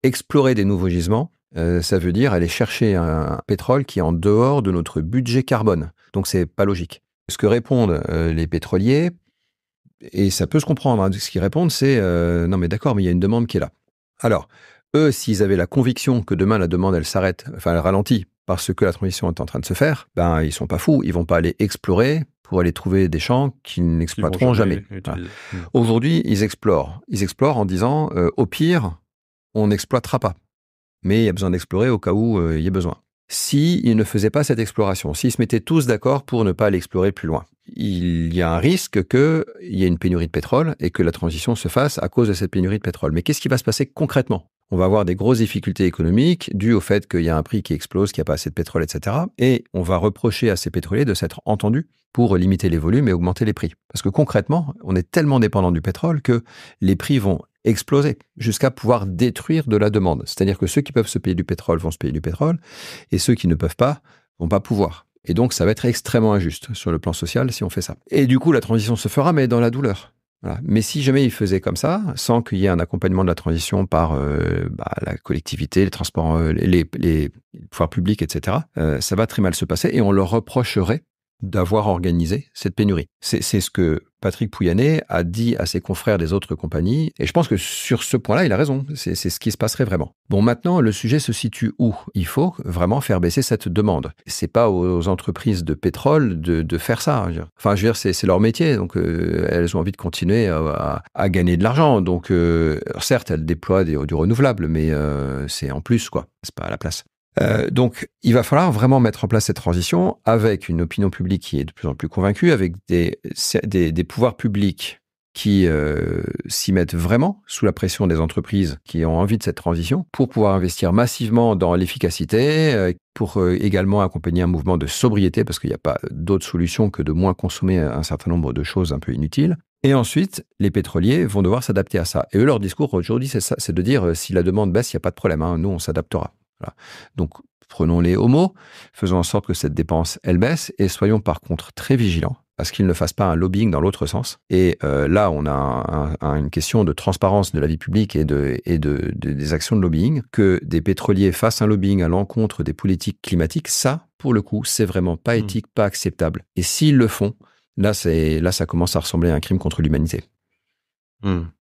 explorer des nouveaux gisements, ça veut dire aller chercher un pétrole qui est en dehors de notre budget carbone. Donc, c'est pas logique. Ce que répondent les pétroliers, et ça peut se comprendre, ce qu'ils répondent, c'est non mais d'accord, mais il y a une demande qui est là. Alors, eux, s'ils avaient la conviction que demain la demande elle s'arrête, enfin elle ralentit parce que la transition est en train de se faire, ils sont pas fous, ils vont pas aller explorer pour aller trouver des champs qu'ils n'exploiteront jamais. Voilà. Aujourd'hui, ils explorent en disant au pire, on n'exploitera pas, mais il y a besoin d'explorer au cas où il y a besoin. S'ils ne faisaient pas cette exploration, s'ils se mettaient tous d'accord pour ne pas aller explorer plus loin, il y a un risque qu'il y ait une pénurie de pétrole et que la transition se fasse à cause de cette pénurie de pétrole. Mais qu'est-ce qui va se passer concrètement ? On va avoir des grosses difficultés économiques dues au fait qu'il y a un prix qui explose, qu'il n'y a pas assez de pétrole, etc. Et on va reprocher à ces pétroliers de s'être entendus pour limiter les volumes et augmenter les prix. Parce que concrètement, on est tellement dépendant du pétrole que les prix vont exploser jusqu'à pouvoir détruire de la demande. C'est-à-dire que ceux qui peuvent se payer du pétrole vont se payer du pétrole et ceux qui ne peuvent pas vont pas pouvoir. Et donc, ça va être extrêmement injuste sur le plan social si on fait ça. Et du coup, la transition se fera, mais dans la douleur. Voilà. Mais si jamais ils faisaient comme ça, sans qu'il y ait un accompagnement de la transition par la collectivité, les transports, les pouvoirs publics, etc., ça va très mal se passer et on leur reprocherait d'avoir organisé cette pénurie. C'est ce que Patrick Pouyanné a dit à ses confrères des autres compagnies, et je pense que sur ce point-là, il a raison. C'est ce qui se passerait vraiment. Bon, maintenant, le sujet se situe où ? Il faut vraiment faire baisser cette demande. C'est pas aux entreprises de pétrole de faire ça. Enfin, je veux dire, c'est leur métier, donc elles ont envie de continuer à gagner de l'argent. Donc, certes, elles déploient du renouvelable, mais c'est en plus, quoi. C'est pas à la place. Donc, il va falloir vraiment mettre en place cette transition avec une opinion publique qui est de plus en plus convaincue, avec des pouvoirs publics qui s'y mettent vraiment sous la pression des entreprises qui ont envie de cette transition pour pouvoir investir massivement dans l'efficacité, pour également accompagner un mouvement de sobriété parce qu'il n'y a pas d'autre solution que de moins consommer un certain nombre de choses un peu inutiles. Et ensuite, les pétroliers vont devoir s'adapter à ça. Et eux, leur discours aujourd'hui, c'est ça, c'est de dire si la demande baisse, il n'y a pas de problème, nous, on s'adaptera. Voilà. Donc, prenons-les au mot, faisons en sorte que cette dépense, elle baisse, et soyons par contre très vigilants à ce qu'ils ne fassent pas un lobbying dans l'autre sens. Et là, on a une question de transparence de la vie publique et des actions de lobbying. Que des pétroliers fassent un lobbying à l'encontre des politiques climatiques, ça, pour le coup, c'est vraiment pas éthique, pas acceptable. Et s'ils le font, là, ça commence à ressembler à un crime contre l'humanité.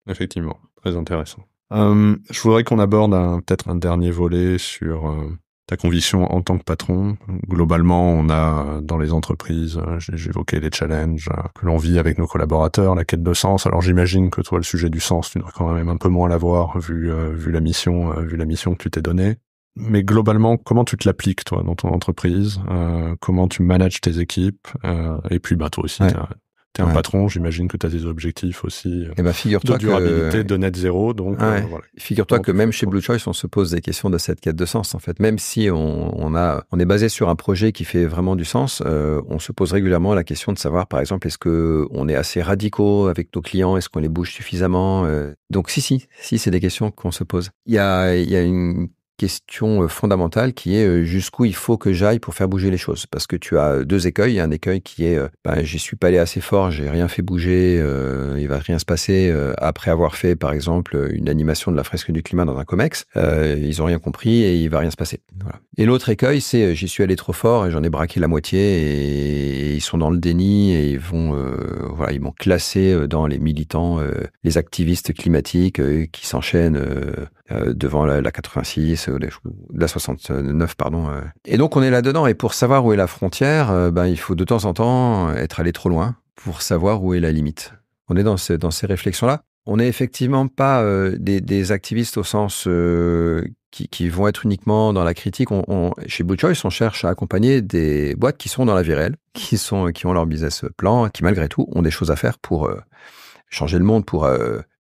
Effectivement, très intéressant. Je voudrais qu'on aborde peut-être un dernier volet sur ta conviction en tant que patron. Globalement, on a dans les entreprises, j'évoquais les challenges que l'on vit avec nos collaborateurs, la quête de sens. Alors j'imagine que toi, le sujet du sens, tu dois quand même un peu moins l'avoir vu la mission que tu t'es donnée. Mais globalement, comment tu te l'appliques toi dans ton entreprise ? Comment tu manages tes équipes ? Et puis toi aussi, t'es un patron, j'imagine que tu as des objectifs aussi figure-toi de durabilité, de net zéro. Donc, voilà. Figure-toi que même chez Blue Choice, on se pose des questions de cette quête de sens. En fait, même si on est basé sur un projet qui fait vraiment du sens, on se pose régulièrement la question de savoir, par exemple, est-ce que on est assez radicaux avec nos clients, est-ce qu'on les bouge suffisamment ? Donc si, c'est des questions qu'on se pose. Il y a une question fondamentale qui est jusqu'où il faut que j'aille pour faire bouger les choses. Parce que tu as deux écueils. Il y a un écueil qui est j'y suis pas allé assez fort, j'ai rien fait bouger, il va rien se passer après avoir fait, par exemple, une animation de la fresque du climat dans un COMEX. Ils ont rien compris et il va rien se passer. Voilà. Et l'autre écueil, c'est j'y suis allé trop fort et j'en ai braqué la moitié et ils sont dans le déni et ils m'ont classé dans les militants, les activistes climatiques qui s'enchaînent devant la 86, la 69, pardon. Et donc, on est là-dedans. Et pour savoir où est la frontière, il faut de temps en temps être allé trop loin pour savoir où est la limite. On est dans ces réflexions-là. On n'est effectivement pas des activistes au sens qui vont être uniquement dans la critique. Chez Blue Choice, on cherche à accompagner des boîtes qui sont dans la vie réelle, qui ont leur business plan, qui malgré tout ont des choses à faire pour changer le monde, pour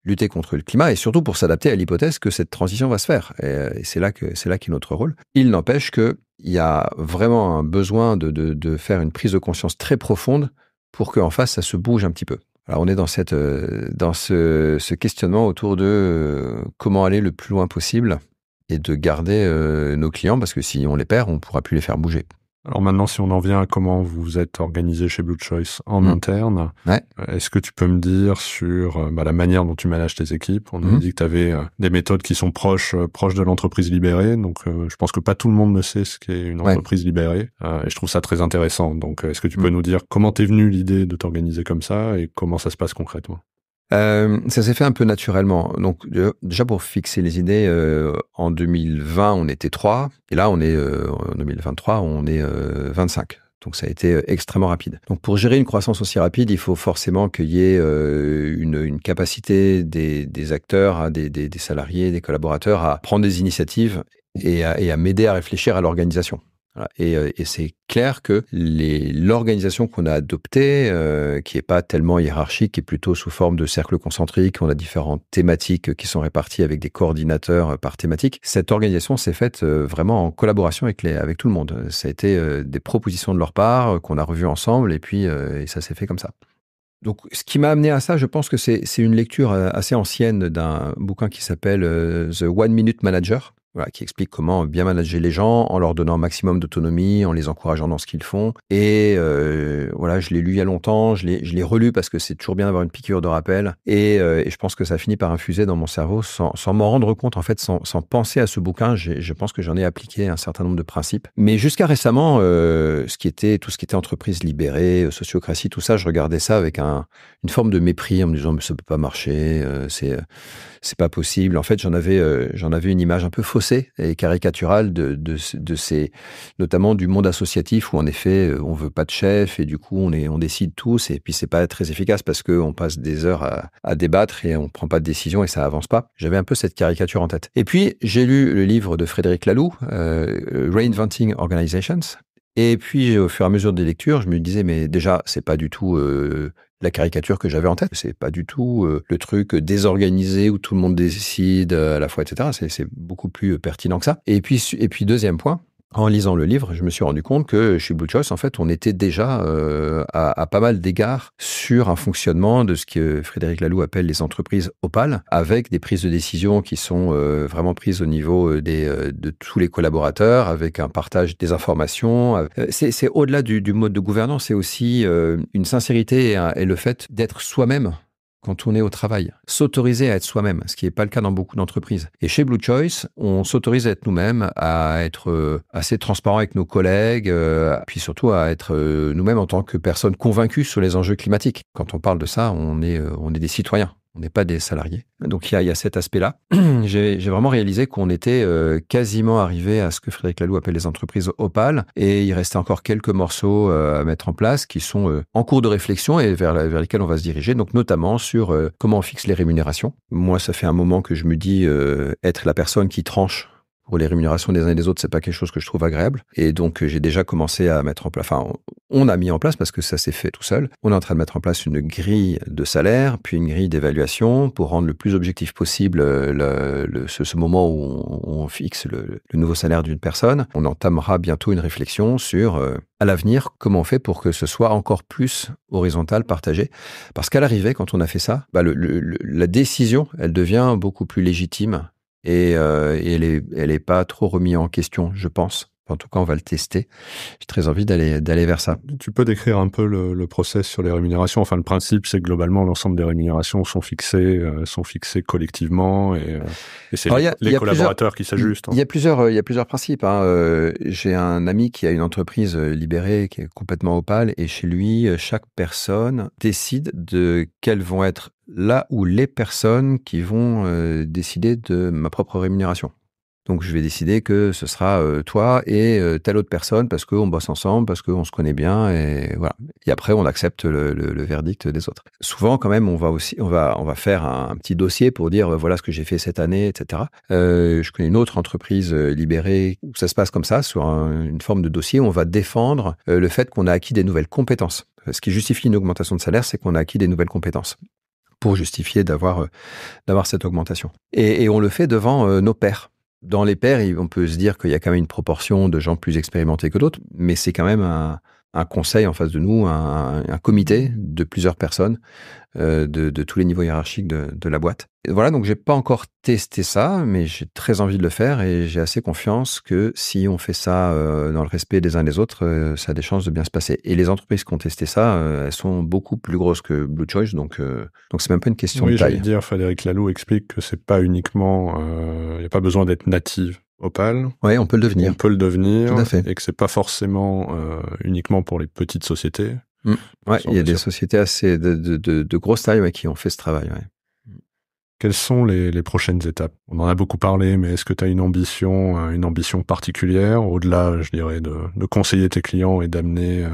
lutter contre le climat et surtout pour s'adapter à l'hypothèse que cette transition va se faire. Et c'est là qu'est notre rôle. Il n'empêche qu'il y a vraiment un besoin de faire une prise de conscience très profonde pour qu'en face, ça se bouge un petit peu. Alors on est dans ce questionnement autour de comment aller le plus loin possible et de garder nos clients, parce que si on les perd, on ne pourra plus les faire bouger. Alors maintenant, si on en vient à comment vous êtes organisé chez Blue Choice en interne, est-ce que tu peux me dire sur la manière dont tu manages tes équipes? On a dit que tu avais des méthodes qui sont proches de l'entreprise libérée, donc je pense que pas tout le monde ne sait ce qu'est une entreprise libérée, et je trouve ça très intéressant. Donc est-ce que tu peux nous dire comment t'es venue l'idée de t'organiser comme ça et comment ça se passe concrètement? Ça s'est fait un peu naturellement. Donc, déjà pour fixer les idées, en 2020, on était 3, et là, on est en 2023, on est 25. Donc, ça a été extrêmement rapide. Donc, pour gérer une croissance aussi rapide, il faut forcément qu'il y ait une capacité des acteurs, des salariés, des collaborateurs à prendre des initiatives et à m'aider à réfléchir à l'organisation. Voilà. Et c'est clair que l'organisation qu'on a adoptée, qui est pas tellement hiérarchique, qui est plutôt sous forme de cercle concentrique, on a différentes thématiques qui sont réparties avec des coordinateurs par thématique. Cette organisation s'est faite vraiment en collaboration avec tout le monde. Ça a été des propositions de leur part qu'on a revues ensemble et puis et ça s'est fait comme ça. Donc, ce qui m'a amené à ça, je pense que c'est une lecture assez ancienne d'un bouquin qui s'appelle The One Minute Manager. Voilà, qui explique comment bien manager les gens en leur donnant un maximum d'autonomie, en les encourageant dans ce qu'ils font. Et je l'ai lu il y a longtemps, je l'ai relu parce que c'est toujours bien d'avoir une piqûre de rappel. Et je pense que ça finit par infuser dans mon cerveau sans m'en rendre compte, en fait, sans penser à ce bouquin. Je pense que j'en ai appliqué un certain nombre de principes. Mais jusqu'à récemment, tout ce qui était entreprise libérée, sociocratie, tout ça, je regardais ça avec une forme de mépris en me disant mais ça peut pas marcher, c'est pas possible. En fait, j'en avais une image un peu faussée et caricaturale de ces, notamment du monde associatif où en effet, on veut pas de chef et du coup, on décide tous et puis c'est pas très efficace parce qu'on passe des heures à débattre et on prend pas de décision et ça avance pas. J'avais un peu cette caricature en tête. Et puis, j'ai lu le livre de Frédéric Laloux, Reinventing Organizations. Et puis, au fur et à mesure des lectures, je me disais, mais déjà, c'est pas du tout la caricature que j'avais en tête. C'est pas du tout le truc désorganisé où tout le monde décide à la fois, etc. C'est beaucoup plus pertinent que ça. Et puis, deuxième point, en lisant le livre, je me suis rendu compte que chez Blue Choice, en fait, on était déjà à pas mal d'égards sur un fonctionnement de ce que Frédéric Laloux appelle les entreprises opales, avec des prises de décision qui sont vraiment prises au niveau de tous les collaborateurs, avec un partage des informations. C'est au-delà du mode de gouvernance, c'est aussi une sincérité et le fait d'être soi-même quand on est au travail, s'autoriser à être soi-même, ce qui n'est pas le cas dans beaucoup d'entreprises. Et chez Blue Choice, on s'autorise à être nous-mêmes, à être assez transparent avec nos collègues, puis surtout à être nous-mêmes en tant que personnes convaincues sur les enjeux climatiques. Quand on parle de ça, on est des citoyens. On n'est pas des salariés. Donc, il y a cet aspect-là. J'ai vraiment réalisé qu'on était quasiment arrivé à ce que Frédéric Laloux appelle les entreprises opales. Et il restait encore quelques morceaux à mettre en place qui sont en cours de réflexion et vers lesquels on va se diriger. Donc, notamment sur comment on fixe les rémunérations. Moi, ça fait un moment que je me dis être la personne qui tranche pour les rémunérations des uns et des autres, c'est pas quelque chose que je trouve agréable. Et donc, j'ai déjà commencé à mettre en place, on a mis en place parce que ça s'est fait tout seul. On est en train de mettre en place une grille de salaire, puis une grille d'évaluation pour rendre le plus objectif possible ce moment où on fixe le nouveau salaire d'une personne. On entamera bientôt une réflexion sur, à l'avenir, comment on fait pour que ce soit encore plus horizontal, partagé. Parce qu'à l'arrivée, quand on a fait ça, la décision, elle devient beaucoup plus légitime et elle est pas trop remise en question, je pense. En tout cas, on va le tester. J'ai très envie d'aller vers ça. Tu peux décrire un peu le process sur les rémunérations. Enfin, le principe, c'est que globalement, l'ensemble des rémunérations sont fixées collectivement et c'est les collaborateurs qui s'ajustent. Il y a plusieurs principes. J'ai un ami qui a une entreprise libérée qui est complètement opale et chez lui, chaque personne décide de quelles vont être là où les personnes qui vont décider de ma propre rémunération. Donc, je vais décider que ce sera toi et telle autre personne parce qu'on bosse ensemble, parce qu'on se connaît bien et voilà. Et après, on accepte le verdict des autres. Souvent, quand même, on va faire un petit dossier pour dire voilà ce que j'ai fait cette année, etc. Je connais une autre entreprise libérée où ça se passe comme ça, sur une forme de dossier. On va défendre le fait qu'on a acquis des nouvelles compétences. Ce qui justifie une augmentation de salaire, c'est qu'on a acquis des nouvelles compétences pour justifier d'avoir cette augmentation. Et on le fait devant nos pairs. Dans les pairs, on peut se dire qu'il y a quand même une proportion de gens plus expérimentés que d'autres, mais c'est quand même un conseil en face de nous, un comité de plusieurs personnes de tous les niveaux hiérarchiques de la boîte. Et voilà, donc j'ai pas encore testé ça, mais j'ai très envie de le faire et j'ai assez confiance que si on fait ça dans le respect des uns des autres, ça a des chances de bien se passer. Et les entreprises qui ont testé ça, elles sont beaucoup plus grosses que Blue Choice, donc c'est même pas une question de taille. Oui, j'allais dire, Frédéric Laloux explique que c'est pas uniquement, il n'y a pas besoin d'être native Opal. Oui, on peut le devenir. On peut le devenir. Tout à fait. Et que c'est pas forcément uniquement pour les petites sociétés. Ouais, il y a des sociétés assez de grosse taille qui ont fait ce travail. Ouais. Quelles sont les prochaines étapes? On en a beaucoup parlé, mais est-ce que tu as une ambition particulière, au-delà, je dirais, de conseiller tes clients et d'amener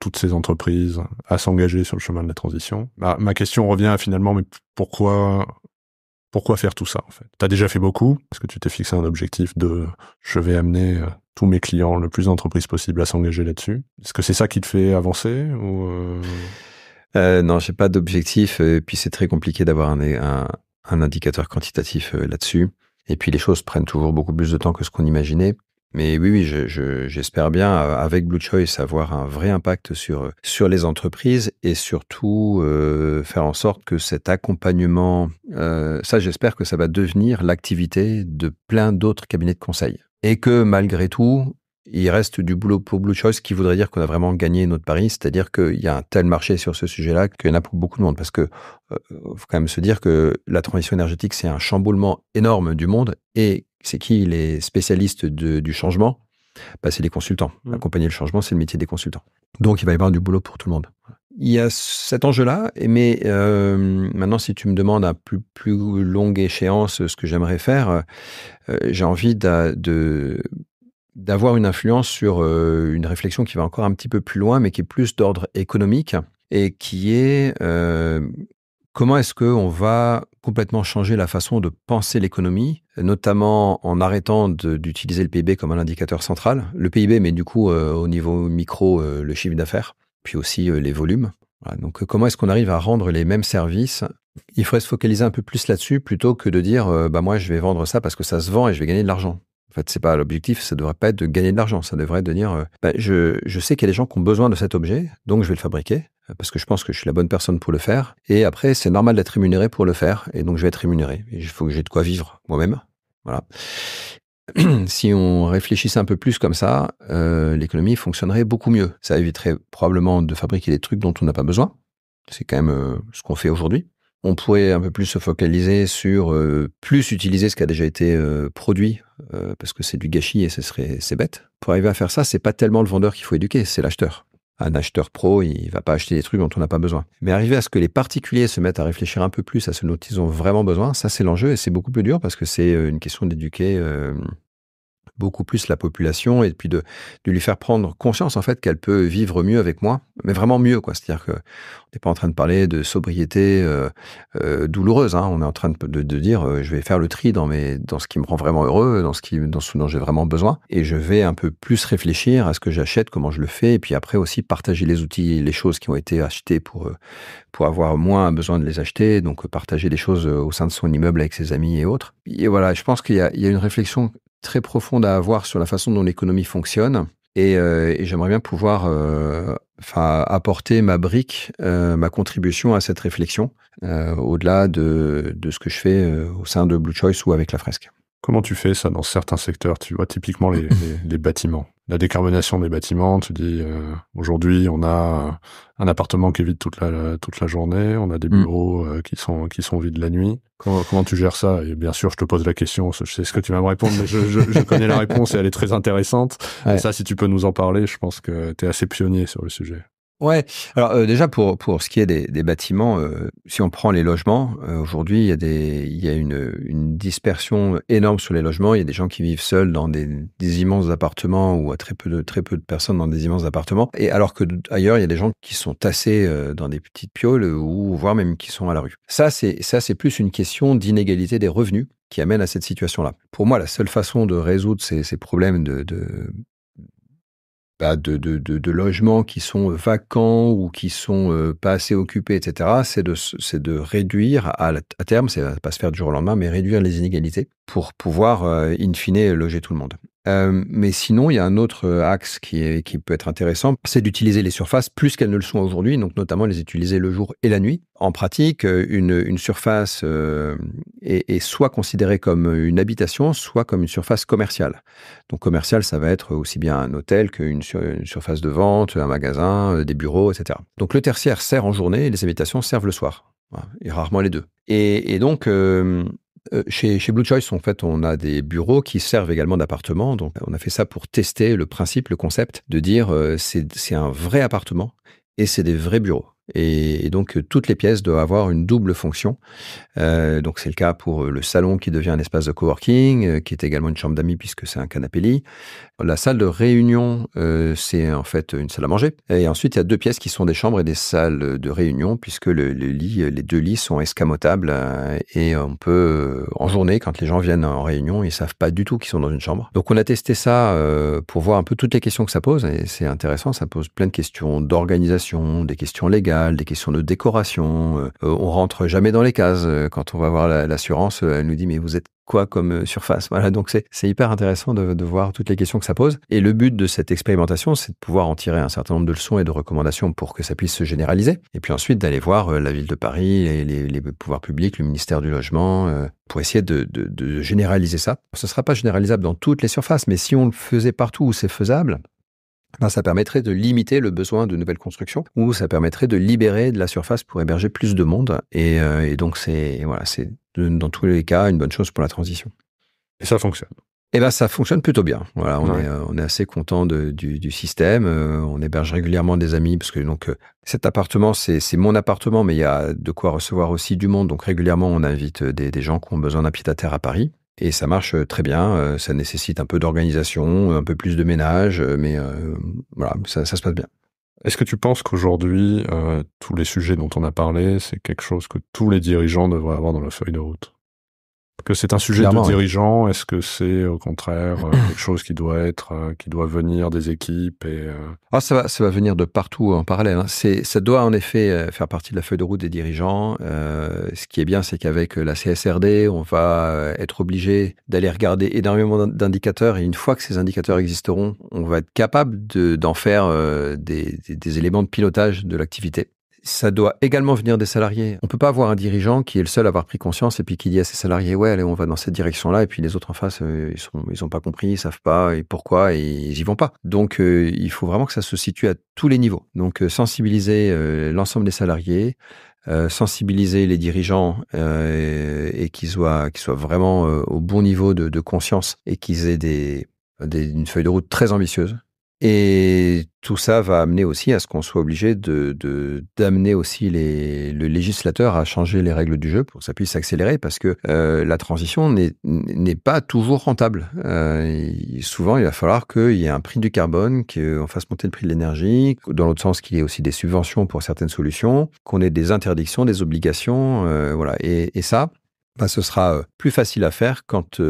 toutes ces entreprises à s'engager sur le chemin de la transition? Ma question revient à finalement, mais pourquoi faire tout ça, en fait? Tu as déjà fait beaucoup. Est-ce que tu t'es fixé un objectif de je vais amener tous mes clients, le plus d'entreprises possible, à s'engager là-dessus? Est-ce que c'est ça qui te fait avancer ou non, j'ai pas d'objectif. Et puis c'est très compliqué d'avoir un indicateur quantitatif là-dessus. Et puis les choses prennent toujours beaucoup plus de temps que ce qu'on imaginait. Mais oui, j'espère bien, avec Blue Choice, avoir un vrai impact sur les entreprises et surtout faire en sorte que cet accompagnement, ça j'espère que ça va devenir l'activité de plein d'autres cabinets de conseil. Et que malgré tout, il reste du boulot pour Blue Choice, qui voudrait dire qu'on a vraiment gagné notre pari, c'est-à-dire qu'il y a un tel marché sur ce sujet-là qu'il y en a pour beaucoup de monde. Parce que faut quand même se dire que la transition énergétique, c'est un chamboulement énorme du monde. Et c'est qui les spécialistes du changement? C'est les consultants. Accompagner le changement, c'est le métier des consultants. Donc, il va y avoir du boulot pour tout le monde. Il y a cet enjeu-là, mais maintenant, si tu me demandes à plus longue échéance ce que j'aimerais faire, j'ai envie d'avoir une influence sur une réflexion qui va encore un petit peu plus loin, mais qui est plus d'ordre économique et qui est comment est-ce qu'on va complètement changer la façon de penser l'économie, notamment en arrêtant d'utiliser le PIB comme un indicateur central. Le PIB, mais du coup, au niveau micro, le chiffre d'affaires, puis aussi les volumes. Voilà, donc, comment est-ce qu'on arrive à rendre les mêmes services? Il faudrait se focaliser un peu plus là-dessus plutôt que de dire moi, je vais vendre ça parce que ça se vend et je vais gagner de l'argent. En fait, c'est pas l'objectif, ça devrait pas être de gagner de l'argent, ça devrait être de dire je sais qu'il y a des gens qui ont besoin de cet objet, donc je vais le fabriquer parce que je pense que je suis la bonne personne pour le faire. Et après, c'est normal d'être rémunéré pour le faire, et donc je vais être rémunéré. Il faut que j'ai de quoi vivre moi-même. Voilà. Si on réfléchissait un peu plus comme ça, l'économie fonctionnerait beaucoup mieux. Ça éviterait probablement de fabriquer des trucs dont on n'a pas besoin. C'est quand même ce qu'on fait aujourd'hui. On pourrait un peu plus se focaliser sur plus utiliser ce qui a déjà été produit, parce que c'est du gâchis et c'est bête. Pour arriver à faire ça, c'est pas tellement le vendeur qu'il faut éduquer, c'est l'acheteur. Un acheteur pro, il va pas acheter des trucs dont on n'a pas besoin. Mais arriver à ce que les particuliers se mettent à réfléchir un peu plus à ce dont ils ont vraiment besoin, ça c'est l'enjeu, et c'est beaucoup plus dur parce que c'est une question d'éduquer beaucoup plus la population, et puis de lui faire prendre conscience en fait qu'elle peut vivre mieux avec moi, mais vraiment mieux, quoi. C'est-à-dire que on n'est pas en train de parler de sobriété douloureuse, hein. On est en train de dire je vais faire le tri dans ce qui me rend vraiment heureux, dans ce dont j'ai vraiment besoin, et je vais un peu plus réfléchir à ce que j'achète, comment je le fais, et puis après aussi partager les outils, les choses qui ont été achetées pour avoir moins besoin de les acheter, donc partager les choses au sein de son immeuble avec ses amis et autres. Et voilà, je pense qu'il y a une réflexion très profonde à avoir sur la façon dont l'économie fonctionne, et j'aimerais bien pouvoir apporter ma brique, ma contribution à cette réflexion, au-delà de ce que je fais au sein de Blue Choice ou avec la fresque. Comment tu fais ça dans certains secteurs? Tu vois, typiquement les bâtiments. La décarbonation des bâtiments, tu dis, aujourd'hui, on a un appartement qui est vide toute la journée, on a des bureaux qui sont vides la nuit. Comment tu gères ça? Et bien sûr, je te pose la question, je sais ce que tu vas me répondre, mais je connais la réponse et elle est très intéressante. Ouais. Et ça, si tu peux nous en parler, je pense que tu es assez pionnier sur le sujet. Ouais. Alors déjà pour ce qui est des bâtiments, si on prend les logements, aujourd'hui il y a une dispersion énorme sur les logements. Il y a des gens qui vivent seuls dans des immenses appartements ou à très peu de personnes dans des immenses appartements. Et alors que ailleurs il y a des gens qui sont tassés dans des petites pioles ou voire même qui sont à la rue. Ça c'est plus une question d'inégalité des revenus qui amène à cette situation-là. Pour moi, la seule façon de résoudre ces problèmes de logements qui sont vacants ou qui sont pas assez occupés, etc., c'est de réduire à terme, ça va pas se faire du jour au lendemain, mais réduire les inégalités pour pouvoir, in fine, loger tout le monde. Mais sinon, il y a un autre axe qui peut être intéressant, c'est d'utiliser les surfaces plus qu'elles ne le sont aujourd'hui, donc notamment les utiliser le jour et la nuit. En pratique, une surface est soit considérée comme une habitation, soit comme une surface commerciale. Donc commerciale, ça va être aussi bien un hôtel qu'une surface de vente, un magasin, des bureaux, etc. Donc le tertiaire sert en journée et les habitations servent le soir, voilà, et rarement les deux. Et donc chez Blue Choice, en fait, on a des bureaux qui servent également d'appartements. Donc, on a fait ça pour tester le principe, le concept, de dire c'est un vrai appartement et c'est des vrais bureaux. Et donc, toutes les pièces doivent avoir une double fonction. Donc, c'est le cas pour le salon qui devient un espace de coworking, qui est également une chambre d'amis puisque c'est un canapé-lit. La salle de réunion, c'est en fait une salle à manger. Et ensuite, il y a deux pièces qui sont des chambres et des salles de réunion puisque les deux lits sont escamotables et on peut, en journée, quand les gens viennent en réunion, ils savent pas du tout qu'ils sont dans une chambre. Donc, on a testé ça pour voir un peu toutes les questions que ça pose et c'est intéressant. Ça pose plein de questions d'organisation, des questions légales, des questions de décoration. On rentre jamais dans les cases. Quand on va voir l'assurance, elle nous dit mais vous êtes quoi comme surface? Voilà, donc c'est hyper intéressant de voir toutes les questions que ça pose. Et le but de cette expérimentation, c'est de pouvoir en tirer un certain nombre de leçons et de recommandations pour que ça puisse se généraliser. Et puis ensuite d'aller voir la ville de Paris, les pouvoirs publics, le ministère du Logement, pour essayer de généraliser ça. Ce ne sera pas généralisable dans toutes les surfaces, mais si on le faisait partout où c'est faisable, ça permettrait de limiter le besoin de nouvelles constructions ou ça permettrait de libérer de la surface pour héberger plus de monde. Et donc, c'est dans tous les cas une bonne chose pour la transition. Et ça fonctionne? Eh ben, ça fonctionne plutôt bien. Voilà, on est assez content du système. On héberge régulièrement des amis parce que cet appartement, c'est mon appartement, mais il y a de quoi recevoir aussi du monde. Donc régulièrement, on invite des gens qui ont besoin d'un pied-à-terre à Paris. Et ça marche très bien, ça nécessite un peu d'organisation, un peu plus de ménage, mais voilà, ça se passe bien. Est-ce que tu penses qu'aujourd'hui, tous les sujets dont on a parlé, c'est quelque chose que tous les dirigeants devraient avoir dans la feuille de route? Que c'est un sujet de dirigeant? Est-ce que c'est au contraire quelque chose qui doit venir des équipes ça va venir de partout en parallèle. Hein. Ça doit en effet faire partie de la feuille de route des dirigeants. Ce qui est bien, c'est qu'avec la CSRD, on va être obligé d'aller regarder énormément d'indicateurs et une fois que ces indicateurs existeront, on va être capable d'en faire des éléments de pilotage de l'activité. Ça doit également venir des salariés. On peut pas avoir un dirigeant qui est le seul à avoir pris conscience et puis qui dit à ses salariés, ouais, allez, on va dans cette direction-là, et puis les autres en face, ils ont pas compris, ils savent pas, et pourquoi, et ils y vont pas. Donc, il faut vraiment que ça se situe à tous les niveaux. Donc, sensibiliser l'ensemble des salariés, sensibiliser les dirigeants et qu'ils soient vraiment au bon niveau de conscience et qu'ils aient une feuille de route très ambitieuse. Et tout ça va amener aussi à ce qu'on soit obligé d'amener aussi le législateur à changer les règles du jeu pour que ça puisse s'accélérer parce que la transition n'est pas toujours rentable. Souvent, il va falloir qu'il y ait un prix du carbone, qu'on fasse monter le prix de l'énergie, dans l'autre sens qu'il y ait aussi des subventions pour certaines solutions, qu'on ait des interdictions, des obligations, voilà. Et ça, ce sera plus facile à faire quand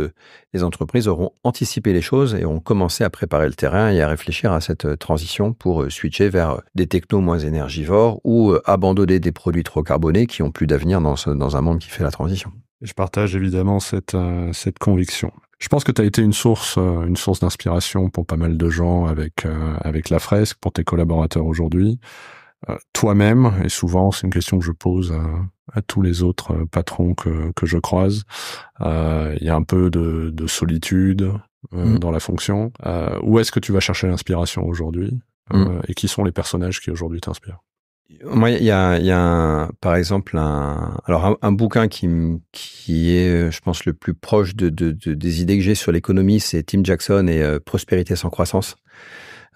les entreprises auront anticipé les choses et auront commencé à préparer le terrain et à réfléchir à cette transition pour switcher vers des technos moins énergivores ou abandonner des produits trop carbonés qui n'ont plus d'avenir dans un monde qui fait la transition. Je partage évidemment cette conviction. Je pense que tu as été une source d'inspiration pour pas mal de gens avec La Fresque, pour tes collaborateurs aujourd'hui. Toi-même, et souvent c'est une question que je pose à tous les autres patrons que je croise, il y a un peu de solitude dans la fonction. Où est-ce que tu vas chercher l'inspiration aujourd'hui et qui sont les personnages qui aujourd'hui t'inspirent? Moi, il y a par exemple un bouquin qui est, je pense, le plus proche des idées que j'ai sur l'économie, c'est Tim Jackson et Prospérité sans croissance.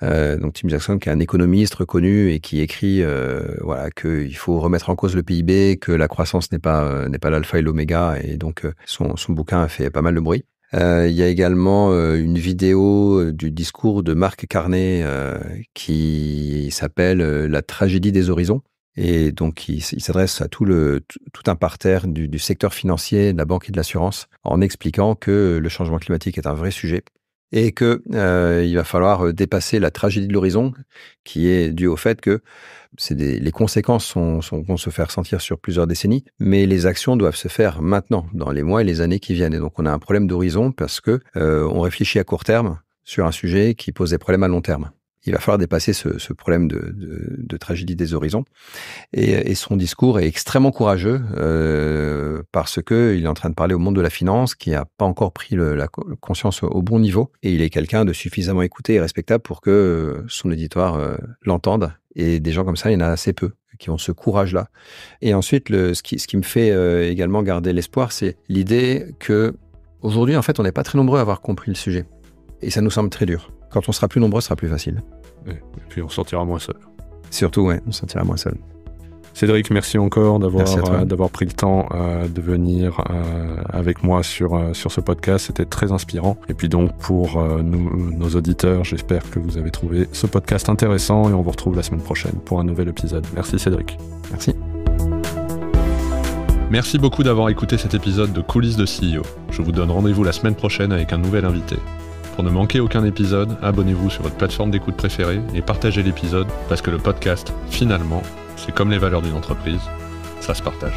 Donc Tim Jackson, qui est un économiste reconnu et qui écrit qu'il faut remettre en cause le PIB, que la croissance n'est pas l'alpha et l'oméga, et donc son bouquin a fait pas mal de bruit. Il y a également une vidéo du discours de Mark Carney qui s'appelle La tragédie des horizons. Et donc, il s'adresse à tout un parterre du secteur financier, de la banque et de l'assurance, en expliquant que le changement climatique est un vrai sujet et que il va falloir dépasser la tragédie de l'horizon, qui est due au fait que les conséquences vont se faire sentir sur plusieurs décennies, mais les actions doivent se faire maintenant, dans les mois et les années qui viennent. Et donc, on a un problème d'horizon parce que on réfléchit à court terme sur un sujet qui pose des problèmes à long terme. Il va falloir dépasser ce problème de tragédie des horizons. Et son discours est extrêmement courageux parce que il est en train de parler au monde de la finance qui n'a pas encore pris la conscience au bon niveau. Et il est quelqu'un de suffisamment écouté et respectable pour que son auditoire l'entende. Et des gens comme ça, il y en a assez peu qui ont ce courage-là. Et ensuite, ce qui me fait également garder l'espoir, c'est l'idée que aujourd'hui, en fait, on n'est pas très nombreux à avoir compris le sujet. Et ça nous semble très dur. Quand on sera plus nombreux, ce sera plus facile. Et puis on sortira moins seul. Surtout, ouais, on se sentira moins seul. Cédric, merci encore d'avoir pris le temps de venir avec moi sur ce podcast. C'était très inspirant. Et puis donc, pour nos auditeurs, j'espère que vous avez trouvé ce podcast intéressant et on vous retrouve la semaine prochaine pour un nouvel épisode. Merci Cédric. Merci. Merci beaucoup d'avoir écouté cet épisode de Coulisses de CEO. Je vous donne rendez-vous la semaine prochaine avec un nouvel invité. Pour ne manquer aucun épisode, abonnez-vous sur votre plateforme d'écoute préférée et partagez l'épisode parce que le podcast, finalement, c'est comme les valeurs d'une entreprise, ça se partage.